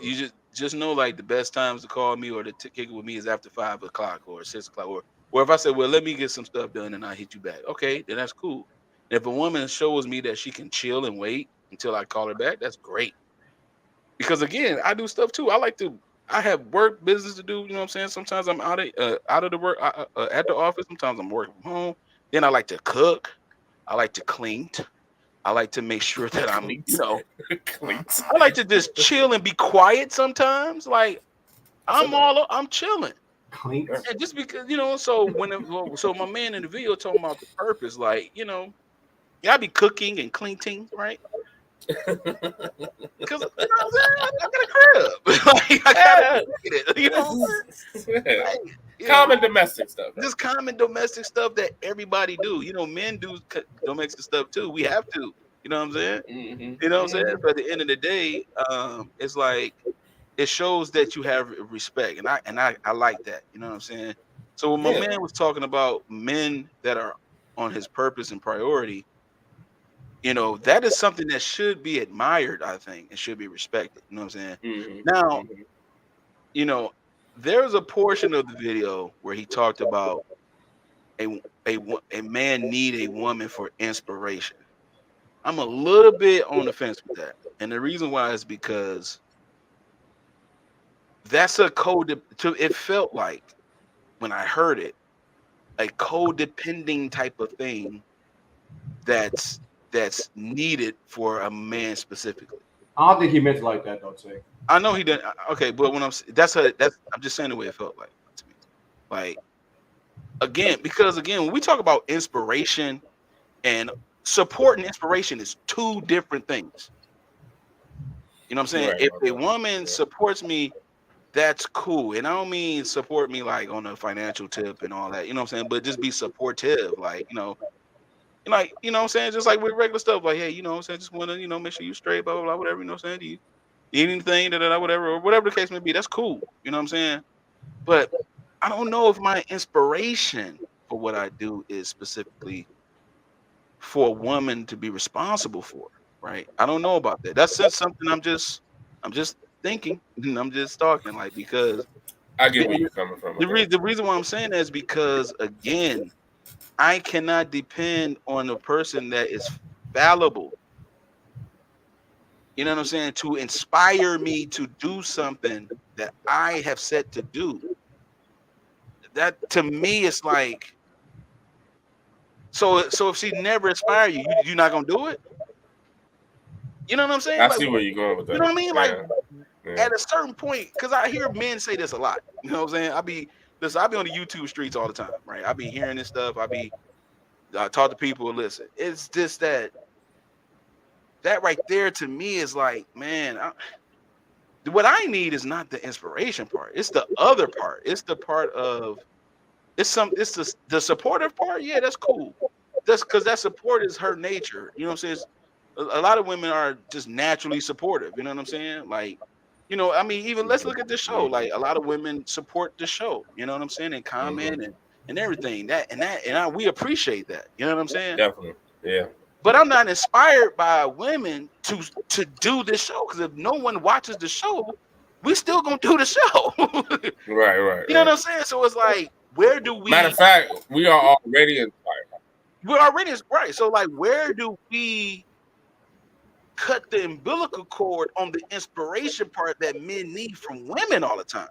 You just know, like, the best times to call me or to kick it with me is after 5 o'clock or 6 o'clock, or if I say, well, let me get some stuff done and I hit you back. Okay, then that's cool. And if a woman shows me that she can chill and wait until I call her back, that's great. Because again, I do stuff too. I have work business to do. You know what I'm saying? Sometimes I'm out of the work at the office. Sometimes I'm working from home. Then I like to cook. I like to clean. I like to make sure that I'm, I like to just chill and be quiet sometimes. Like, I'm chilling. And just because, so my man in the video talking about the purpose, like, I be cooking and cleaning, right? Because, I got a crib. Like, I gotta get it. Common domestic stuff. Just common domestic stuff that everybody do. Men do domestic stuff too. We have to. You know what I'm saying? You know what I'm saying? But at the end of the day, it's like, it shows that you have respect, and I like that. You know what I'm saying? So when my man was talking about men that are on his purpose and priority, that is something that should be admired, I think, and should be respected. You know what I'm saying? Now, there's a portion of the video where he talked about a man need a woman for inspiration. I'm a little bit on the fence with that. And the reason why is because that's it felt like, when I heard it, a codependent type of thing that's needed for a man specifically. I don't think he meant it like that, though, Tay. I know he didn't. Okay, but when I'm just saying the way it felt like to me. Like, because when we talk about inspiration and support and inspiration is two different things. You know what I'm saying? If a woman supports me, that's cool. And I don't mean support me like on a financial tip and all that, you know what I'm saying? But just be supportive, like, you know what I'm saying? Just like with regular stuff, like, hey, you know what I'm saying? Just want to, make sure you straight, blah, blah, blah, whatever, you know what I'm saying? Do you need anything, whatever, or whatever the case may be, that's cool. You know what I'm saying? But I don't know if my inspiration for what I do is specifically for a woman to be responsible for, right? I don't know about that. That's just something I'm just thinking, and I'm just talking, like, because I get where you're coming from. The reason why I'm saying that is because, again, I cannot depend on a person that is fallible. You know what I'm saying? To inspire me to do something that I have set to do. That, to me, it's like, so if she never inspire you, you're not gonna do it. You know what I'm saying? I like, see where you're going with that. You know what I mean? Yeah. Like, at a certain point, because I hear men say this a lot. You know what I'm saying? I be on the YouTube streets all the time, right? I be hearing this stuff. I talk to people. Listen, it's just that right there to me is like, man, what I need is not the inspiration part. It's the other part. It's the part of it's the supportive part. Yeah, that's cool. That's because that support is her nature. You know what I'm saying? A lot of women are just naturally supportive. You know what I'm saying? Like, you know, I mean, even let's look at this show. Like, a lot of women support the show. You know what I'm saying? And comment and everything. We appreciate that. You know what I'm saying? Definitely. Yeah. But I'm not inspired by women to do this show, because if no one watches the show, we still gonna do the show. Right. You know what I'm saying? So it's like, where do we? Matter of fact, we are already inspired. We're already right. So, like, where do we cut the umbilical cord on the inspiration part that men need from women all the time?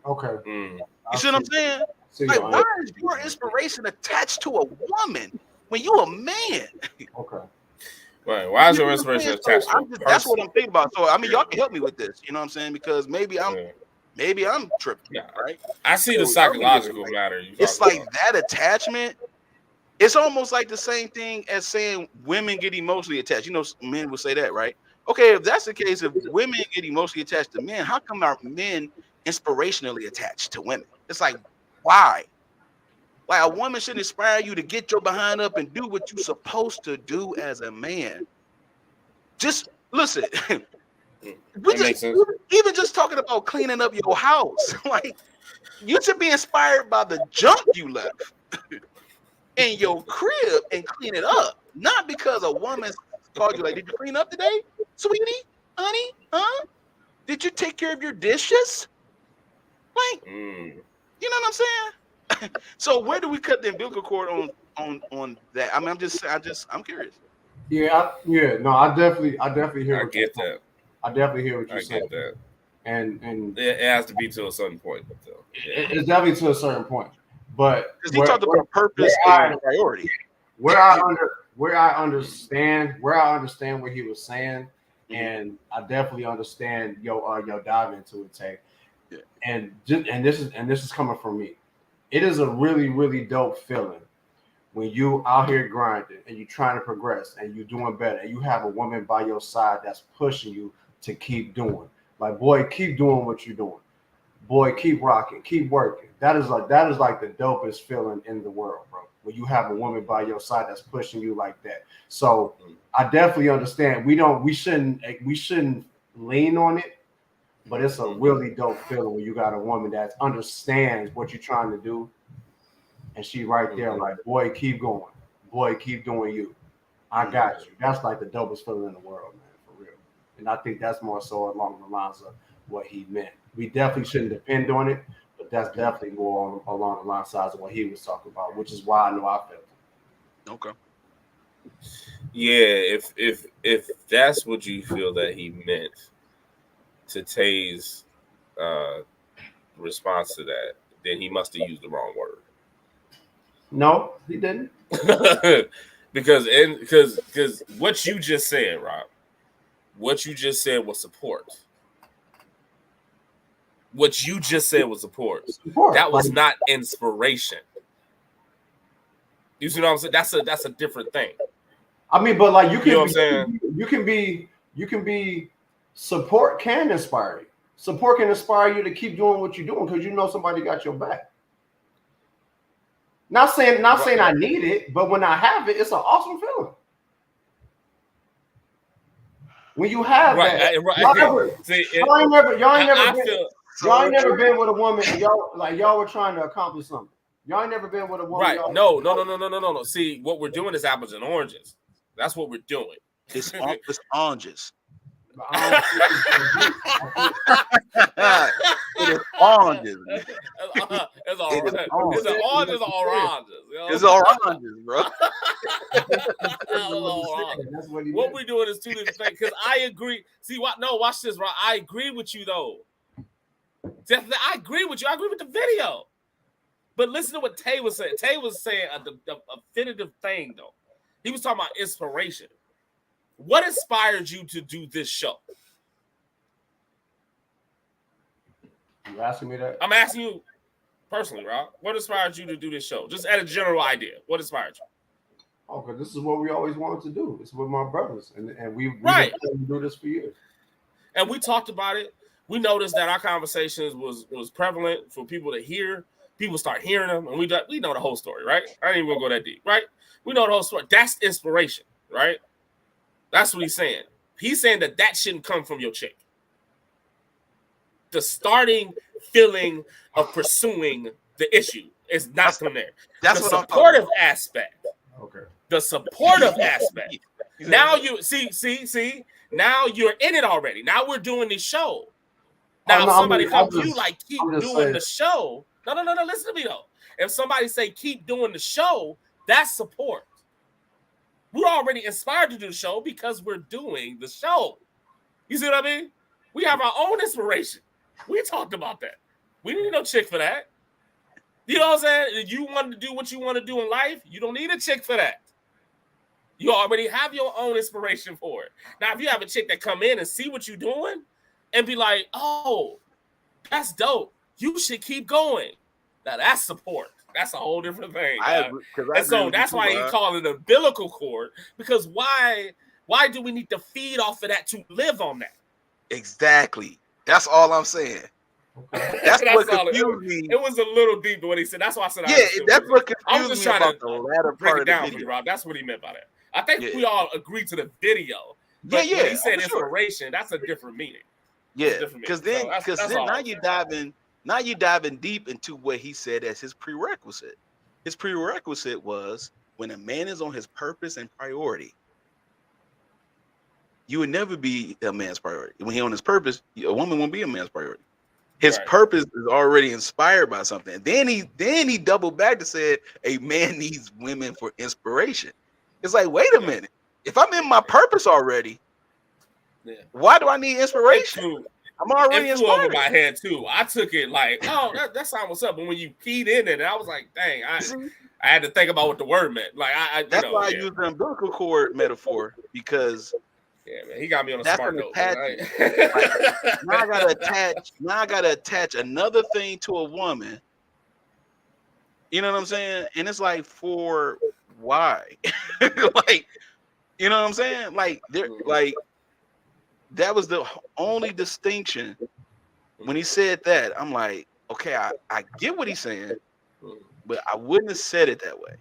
Okay. You see what I'm saying? Like, why is your inspiration attached to a woman when you a man? Okay. Right. Why is your inspiration attached to a person? That's what I'm thinking about. So, I mean, y'all can help me with this. You know what I'm saying? Because maybe I'm tripping, right? I see the psychological matter. It's like that attachment. It's almost like the same thing as saying women get emotionally attached. You know, men would say that, right? Okay, if that's the case, if women get emotionally attached to men, how come our men inspirationally attached to women? It's like, why? Like, a woman should inspire you to get your behind up and do what you're supposed to do as a man. Just listen. Even just talking about cleaning up your house, like, you should be inspired by the junk you left in your crib and clean it up, not because a woman called you like, "Did you clean up today, sweetie, honey? Huh? Did you take care of your dishes?" Like, you know what I'm saying? So where do we cut the umbilical cord on that? I mean, I'm curious. Yeah. No, I definitely hear. I get that. I definitely hear what you're saying. I get that. And it has to be to a certain point. So, yeah. It's definitely to a certain point. But because he talked about purpose and priority. Where I understand what he was saying, and I definitely understand your dive into it, Tay. Yeah. And this is coming from me. It is a really, really dope feeling when you out here grinding and you trying to progress and you're doing better and you have a woman by your side that's pushing you to keep doing. Like, boy, keep doing what you're doing. Boy, keep rocking, keep working. That is like the dopest feeling in the world, bro. When you have a woman by your side that's pushing you like that. So I definitely understand. We shouldn't lean on it, but it's a really dope feeling when you got a woman that understands what you're trying to do, and she right there, like, boy, keep going. Boy, keep doing you. I got you. That's like the dopest feeling in the world, man, for real. And I think that's more so along the lines of what he meant. We definitely shouldn't depend on it, but that's definitely more along the lines of what he was talking about, which is why I know I felt it. Okay. Yeah, if that's what you feel that he meant to Tay's response to that, then he must have used the wrong word. No, he didn't. because what you just said, Rob, what you just said was support. What you just said was support. That was not inspiration. You see what I'm saying? That's a different thing. I mean, but like, you know what I'm saying? You can be support can inspire you. Support can inspire you to keep doing what you're doing because you know somebody got your back. Not saying I need it, but when I have it, it's an awesome feeling. When you have that, y'all ain't never been with a woman and y'all were trying to accomplish something. Y'all ain't never been with a woman. Right? No. See, what we're doing is apples and oranges. That's what we're doing. It's oranges. It's oranges. It's oranges or oranges. It's oranges, bro. What we're doing is two different things. Because I agree. See what? No, watch this, bro. I agree with you though. Definitely, I agree with you. I agree with the video. But listen to what Tay was saying. Tay was saying a definitive thing though. He was talking about inspiration. What inspired you to do this show? You asking me that? I'm asking you personally, Rob. What inspired you to do this show? Just at a general idea. What inspired you? Oh, because this is what we always wanted to do. It's with my brothers, and we right. been doing this for years. And we talked about it. We noticed that our conversations was prevalent for people to hear. People start hearing them, and we know the whole story, right? I ain't even gonna go that deep, right? We know the whole story. That's inspiration, right? That's what he's saying. He's saying that shouldn't come from your chick. The starting feeling of pursuing the issue is not from there. That's the what supportive aspect. Okay. The supportive aspect. Now you see. Now you're in it already. Now we're doing the show. Now if somebody comes to you like keep doing the show. No. Listen to me though. If somebody say keep doing the show, that's support. We're already inspired to do the show because we're doing the show. You see what I mean? We have our own inspiration. We talked about that. We didn't need no chick for that. You know what I'm saying? If you want to do what you want to do in life, you don't need a chick for that. You already have your own inspiration for it. Now, if you have a chick that come in and see what you're doing and be like, oh, that's dope. You should keep going. Now, that's support. That's a whole different thing. And so that's why he called it a umbilical cord, because why do we need to feed off of that to live on that? Exactly. That's all I'm saying. Okay. That's what confused me. It was a little deep what he said. That's why I said. Yeah, that's what confused me. I was just trying about to the latter break part it down of the for video. you, Rob. That's what he meant by that. I think we all agree to the video. But Yeah. When he said inspiration, that's a different meaning. Yeah, because then now you're diving deep into what he said as his prerequisite. His prerequisite was when a man is on his purpose and priority, you would never be a man's priority. When he's on his purpose, a woman won't be a man's priority. His purpose is already inspired by something. And then he doubled back to say a man needs women for inspiration. It's like, wait a minute. If I'm in my purpose already, why do I need inspiration? I'm already it flew inspired. over my head too. I took it like, oh, that's not what's up. But when you keyed in it, I was like, dang, I had to think about what the word meant. Like, that's why I use the umbilical cord metaphor, because man, he got me on a smart note. Right? Now I gotta attach another thing to a woman. You know what I'm saying? And it's like, for why? Like, you know what I'm saying? Like, that was the only distinction. When he said that, I'm like, okay, I get what he's saying, but I wouldn't have said it that way.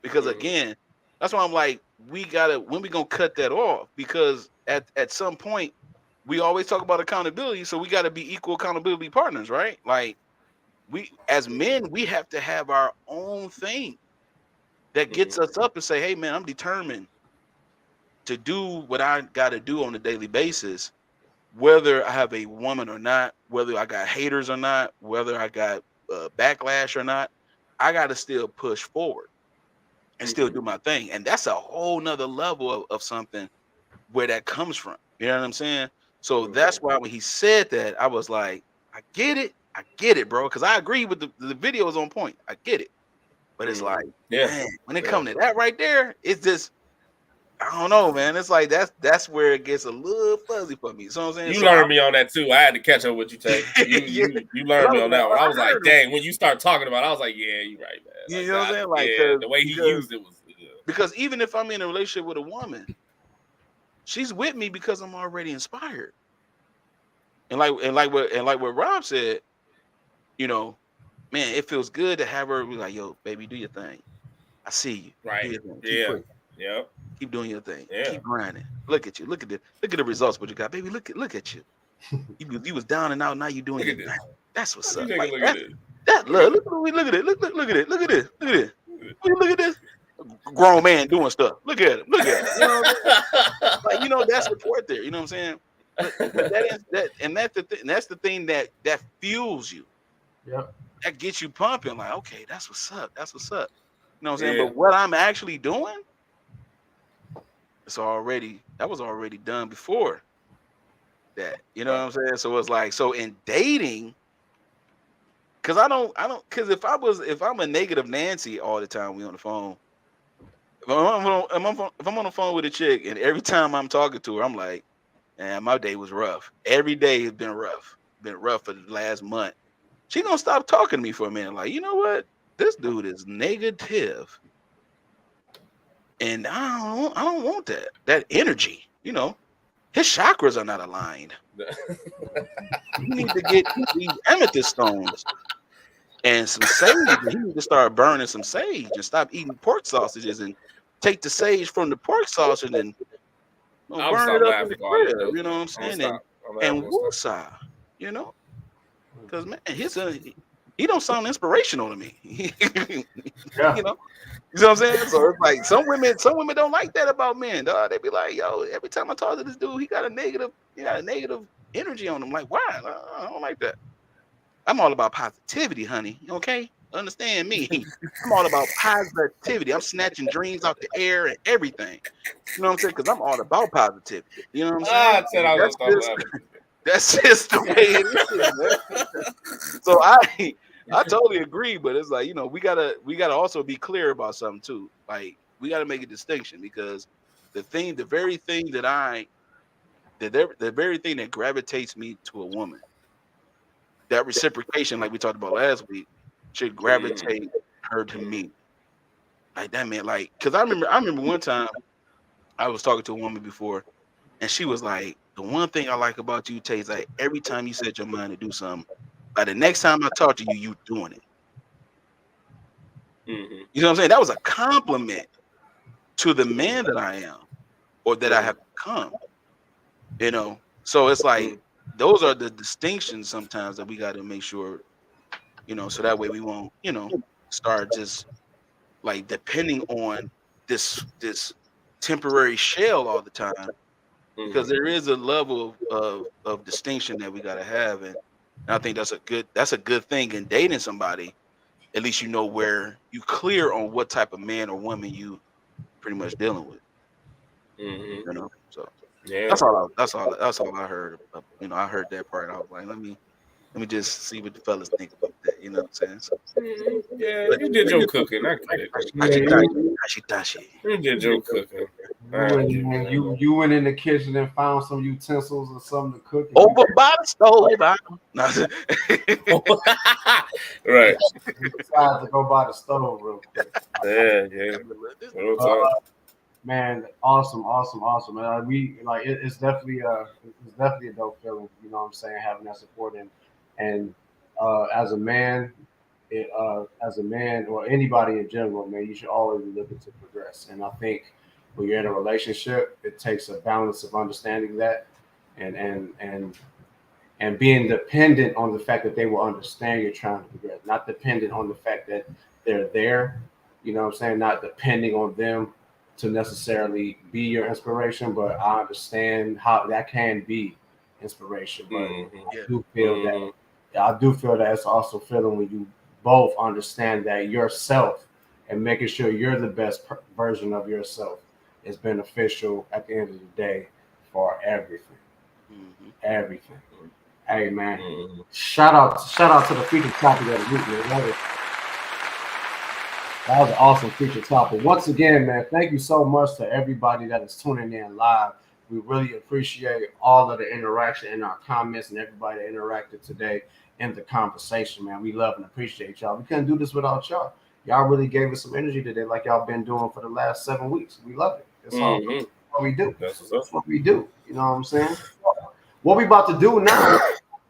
Because again, that's why I'm like, when we gonna cut that off? Because at some point, we always talk about accountability, so we gotta be equal accountability partners, right? Like, we as men, we have to have our own thing that gets us up and say, hey man, I'm determined to do what I got to do on a daily basis, whether I have a woman or not, whether I got haters or not, whether I got backlash or not, I got to still push forward and still do my thing. And that's a whole nother level of something where that comes from. You know what I'm saying? So that's why when he said that, I was like, I get it, bro. Because I agree with the video is on point. I get it. But it's like, man, when it comes to that right there, it's just, I don't know, man. It's like that's where it gets a little fuzzy for me. So I'm saying, you learned me on that too. I had to catch up with you, Tay. You learned me on that one. I was like, dang, when you start talking about it, I was like, yeah, you're right, man. Like, you know what I'm saying? Like, the way he used it was good. Because even if I'm in a relationship with a woman, she's with me because I'm already inspired. And like what Rob said, you know, man, it feels good to have her be like, yo, baby, do your thing. I see you. Right. Yeah. Keep doing your thing. Yeah. Keep grinding. Look at you. Look at the results. What you got, baby? Look at you. You was down and out. Now you doing your thing. That's what's up. Like, That look at it. Look at it. Look at this. Look at this. Look at this. Grown man doing stuff. Look at him. Look at him. You know what I'm saying? Like, that's support there. You know what I'm saying? But that's the thing that fuels you. Yep. That gets you pumping. Like, okay, that's what's up. That's what's up. You know what I'm saying? But what I'm actually doing, that was already done before that. You know what I'm saying? So it's like, so in dating, because because if I'm a negative Nancy all the time, we on the phone. If I'm on the phone with a chick and every time I'm talking to her, I'm like, man, my day was rough. Every day has been rough. Been rough for the last month. She gonna stop talking to me for a minute. Like, you know what? This dude is negative. And I don't want that energy, you know. His chakras are not aligned. You need to get these amethyst stones and some sage. You need to start burning some sage and stop eating pork sausages and take the sage from the pork sausage and burn it up in the grill. You know what I'm saying? And woosah, you know, because man, he don't sound inspirational to me. Yeah. You know what I'm saying? So it's like some women don't like that about men, dog. They be like, yo, every time I talk to this dude, he got a negative energy on him. Like, why? I don't like that. I'm all about positivity, honey. Okay? Understand me. I'm all about positivity. I'm snatching dreams out the air and everything. You know what I'm saying? Because I'm all about positivity. You know what I'm saying? That's just the way it is. So I totally agree, but it's like, you know, we gotta also be clear about something too. Like, we gotta make a distinction, because the very thing that gravitates me to a woman, that reciprocation, like we talked about last week, should gravitate her to me. Like that, man. Like, because I remember one time I was talking to a woman before, and she was like, the one thing I like about you, Tay, is like every time you set your mind to do something, like the next time I talk to you, you doing it. Mm-hmm. You know what I'm saying? That was a compliment to the man that I am, or that I have become. You know, so it's like those are the distinctions sometimes that we got to make sure, you know, so that way we won't, you know, start just like depending on this temporary shell all the time, because there is a level of distinction that we got to have, and I think that's a good thing in dating somebody. At least you know where you clear on what type of man or woman you pretty much dealing with. You know, so that's all I heard. You know, I heard that part. I was like, let me just see what the fellas think about that. You know what I'm saying? So, yeah, you did your cooking. I get it. You did your cooking. You went in the kitchen and found some utensils or something to cook. Over by the stove. Right. Decided to go by the stove real quick. Yeah. Man, awesome. Man, it's definitely a dope feeling. You know what I'm saying? Having that support and as a man, or anybody in general, man, you should always be looking to progress. And I think when you're in a relationship, it takes a balance of understanding that and being dependent on the fact that they will understand you're trying to progress, not dependent on the fact that they're there. You know what I'm saying? Not depending on them to necessarily be your inspiration, but I understand how that can be inspiration. But I do feel that it's also feeling when you both understand that yourself and making sure you're the best version of yourself is beneficial at the end of the day for everything. Everything. Hey man, shout out to the featured topic of the week, man. That was an awesome featured topic. Once again, man, thank you so much to everybody that is tuning in live. We really appreciate all of the interaction in our comments and everybody that interacted today in the conversation, man. We love and appreciate y'all. We couldn't do this without y'all. Y'all really gave us some energy today, like y'all been doing for the last 7 weeks. We love it. That's what we do. That's what we do. You know what I'm saying? What we about to do now?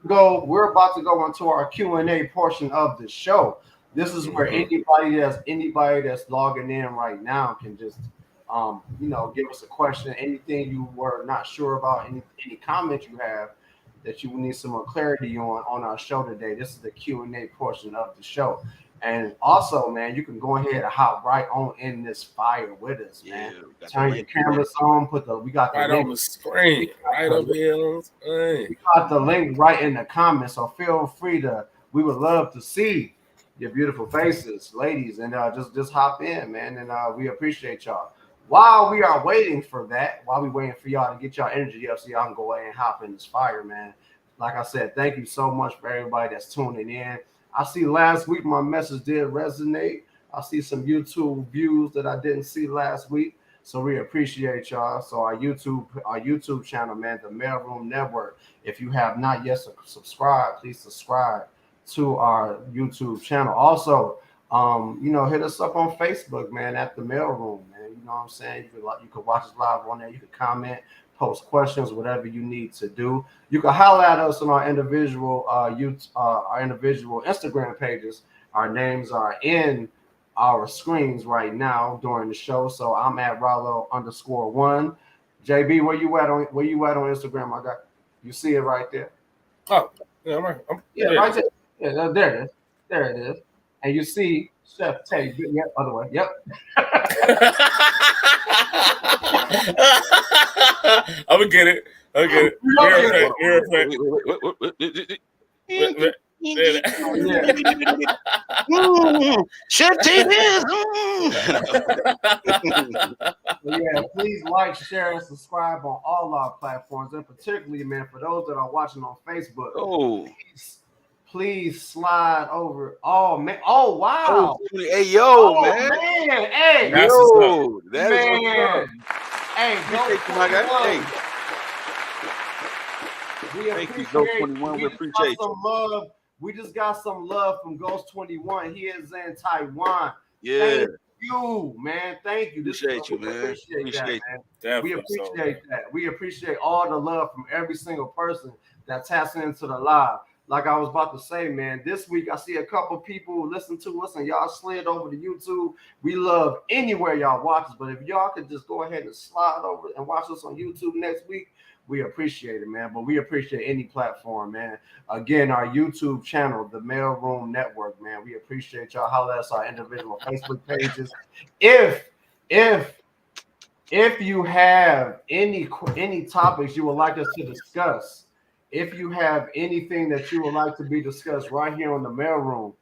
We're about to go into our Q&A portion of the show. This is where anybody that's logging in right now can just give us a question, anything you were not sure about, any comment you have, that you need some more clarity on our show today, this is the Q&A portion of the show. And also, man, you can go ahead and hop right on in this fire with us, man. Turn your cameras on. We got the right link on the screen, right up here on the screen. We got the link right in the comments, so feel free to. We would love to see your beautiful faces, ladies, and just hop in, man. And we appreciate y'all. While we are waiting for that, while we waiting for y'all to get y'all energy up, so y'all can go ahead and hop in this fire, man. Like I said, thank you so much for everybody that's tuning in. I see last week my message did resonate. I see some YouTube views that I didn't see last week. So we appreciate y'all. So our YouTube channel, man, the Mailroom Network. If you have not yet subscribed, please subscribe to our YouTube channel. Also, hit us up on Facebook, man, at the Mailroom, man. You know what I'm saying? You can watch us live on there. You can comment, post questions, whatever you need to do. You can holler at us on our individual Instagram pages. Our names are in our screens right now during the show. So I'm at Rollo_1. JB, where you at on Instagram? I got you see it right there. Oh, yeah, right there. Yeah, there it is. There it is. And you see Chef Tay. Yep, other way. Yep. I'm gonna get it. Chef Tay is. Yeah, please like, share, and subscribe on all our platforms, and particularly, man, for those that are watching on Facebook. Please slide over. Oh man! Oh wow! Hey yo, man! Hey, that's yo, that man. Is hey, appreciate you, my guy. Hey, thank you, Ghost 21. We appreciate some love. We just got some love from Ghost 21. He is in Taiwan. Yeah. Thank you, man. Thank you. Appreciate you, man. Appreciate that, man. We appreciate so, that. We appreciate all the love from every single person that taps into the live. Like I was about to say, man, this week I see a couple people listen to us and y'all slid over to YouTube. We love anywhere y'all watch us, but if y'all could just go ahead and slide over and watch us on YouTube next week, we appreciate it, man. But we appreciate any platform, man. Again, our YouTube channel, the Mailroom Network, man. We appreciate y'all. Holler at us, our individual Facebook pages. If you have any topics you would like us to discuss, if you have anything that you would like to be discussed right here on the Mailroom,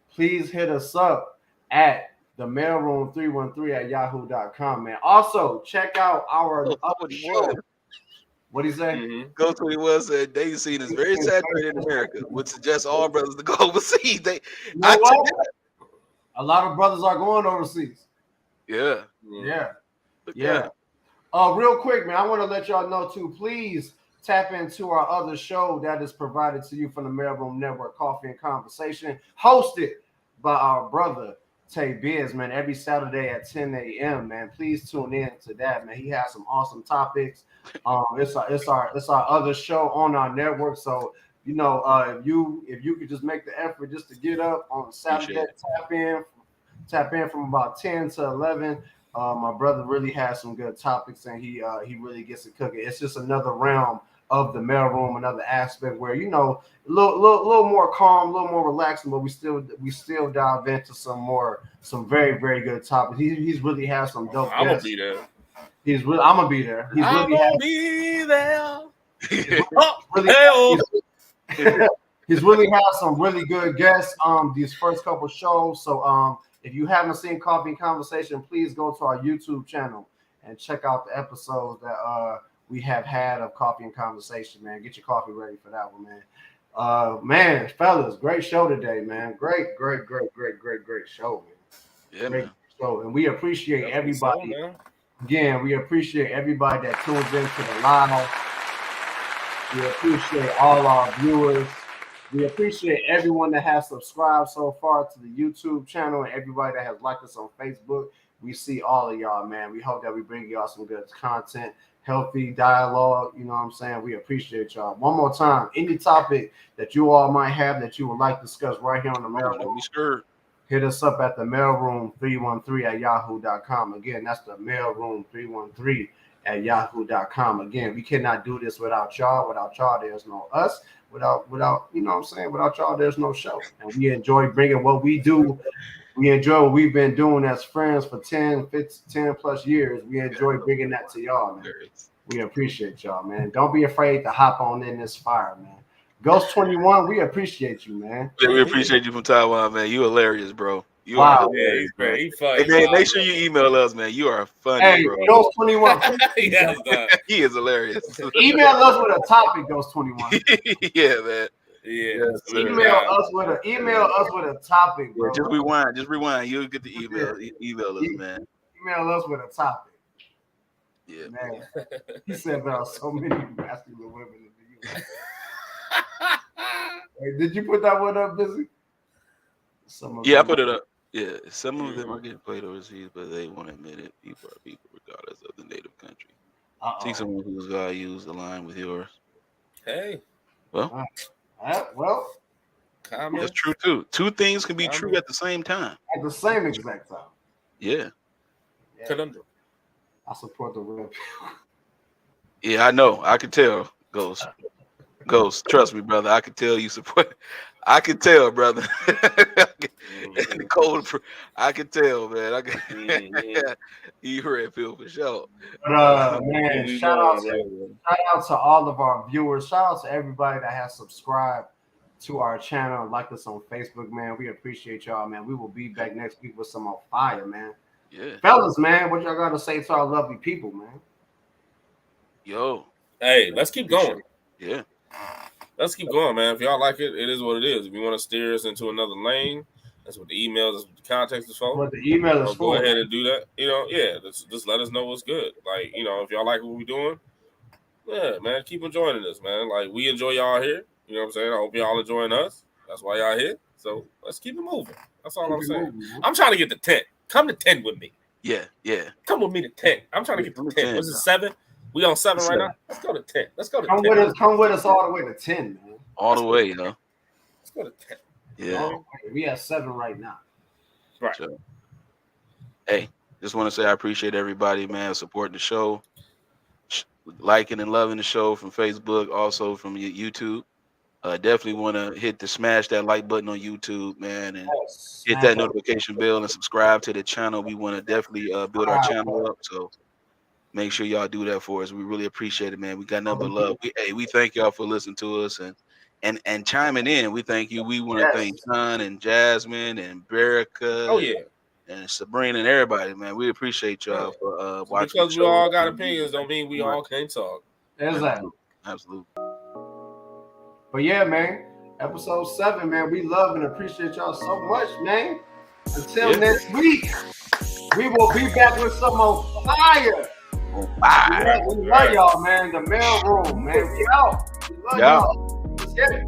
please hit us up at the Mailroom313@yahoo.com, man. Also, check out our other show. What do you say? Mm-hmm. Go 21 said dating scene is very saturated in America, would suggest all brothers to go overseas. A lot of brothers are going overseas. Yeah. Real quick, man, I want to let y'all know too, please tap into our other show that is provided to you from the Mailroom Network, Coffee and Conversation, hosted by our brother Tay Biz, man, every Saturday at 10 a.m. man. Please tune in to that, man. He has some awesome topics. It's our other show on our network. So if you could just make the effort just to get up on Saturday, tap in from about 10 to 11. My brother really has some good topics, and he really gets it cooking. It's just another realm of the Mailroom, another aspect where a little more calm, a little more relaxing, but we still dive into some very, very good topics. He's really has some dope. I'm gonna be there. I'm gonna be there. He's really had some really good guests these first couple shows. So if you haven't seen Coffee and Conversation, please go to our YouTube channel and check out the episodes that we have had of Coffee and Conversation, man. Get your coffee ready for that one, man. Man, fellas, great show today, man. Great show, man. Yeah, great man. show. And we appreciate everybody. Again, we appreciate everybody that tunes into the live. We appreciate all our viewers. We appreciate everyone that has subscribed so far to the YouTube channel and everybody that has liked us on Facebook. We see all of y'all, man. We hope that we bring y'all some good content, healthy dialogue. You know what I'm saying? We appreciate y'all. One more time, any topic that you all might have that you would like to discuss right here on the Mailroom, hit us up at the Mailroom313@yahoo.com. Again, that's the Mailroom313 @yahoo.com. Again, we cannot do this without y'all. Without y'all, there's no us. Without, you know what I'm saying? Without y'all, there's no show. And we enjoy bringing what we do. We enjoy what we've been doing as friends for 10 plus years. We enjoy bringing that to y'all, man. We appreciate y'all, man. Don't be afraid to hop on in this fire, man. Ghost 21, we appreciate you, man. Yeah, we appreciate you from Taiwan, man. You hilarious, bro. You wow. are hilarious, man. He's funny. Hey, man, make sure you email us, man. You are funny, bro. Ghost 21. Yes, he is hilarious. Email us with a topic, Ghost 21. Yeah, man. Yeah. Yes, email us with a topic, bro. Yeah, just rewind. You'll get the email. Email us, man. Email us with a topic. Yeah, man. He said about so many masculine women in the U.S. Hey, did you put that one up, Busy? I put it up. Yeah, some of them are getting played overseas, but they won't admit it. People are people, regardless of the native country. See someone whose values align with yours. Hey. Well. Comment. That's true too. Two things can be true at the same time. At the same exact time. Yeah. Conundrum. I support the real people. Yeah, I know. I can tell. Ghost. Trust me, brother. I can tell you support. I can tell, brother. The cold. I can tell, man. You red pill for sure. Man, shout out to all of our viewers. Shout out to everybody that has subscribed to our channel and like us on Facebook, man. We appreciate y'all, man. We will be back next week with some more fire, man. Yeah. Fellas, man, what y'all got to say to our lovely people, man? Yo. Hey, let's keep going. Yeah. Let's keep going, man. If y'all like it, it is what it is. If you want to steer us into another lane, that's what the email, that's what the context is for. What the email is for. Go ahead and do that. Just let us know what's good. Like, if y'all like what we're doing, yeah, man, keep enjoying this, man. Like, we enjoy y'all here. You know what I'm saying? I hope y'all enjoying us. That's why y'all here. So let's keep it moving. That's all I'm saying. I'm trying to get to 10. Come to 10 with me. Yeah. Come with me to 10. I'm trying to get to 10. What's it, 7? We on 7 right now? Let's go to 10. Let's go to 10. Come with us all the way to 10, man. All the way, Let's go to 10. Yeah. We have 7 right now. Right. So, hey, just want to say I appreciate everybody, man, supporting the show, liking and loving the show from Facebook, also from YouTube. Definitely want to smash that like button on YouTube, man, and hit that notification bell and subscribe to the channel. We want to definitely build our channel up, so make sure y'all do that for us. We really appreciate it, man. We got nothing but love. We thank y'all for listening to us and chiming in. We thank you. We want to thank Sean and Jasmine and Berica. Oh yeah. And Sabrina and everybody, man. We appreciate y'all for watching. Because we all got opinions don't mean we all can't talk. Exactly. Absolutely. But yeah, man, episode 7, man. We love and appreciate y'all so much, man. Until next week, we will be back with some more fire. We love y'all, man. The mail room, man. We out. We love y'all. Let's get it.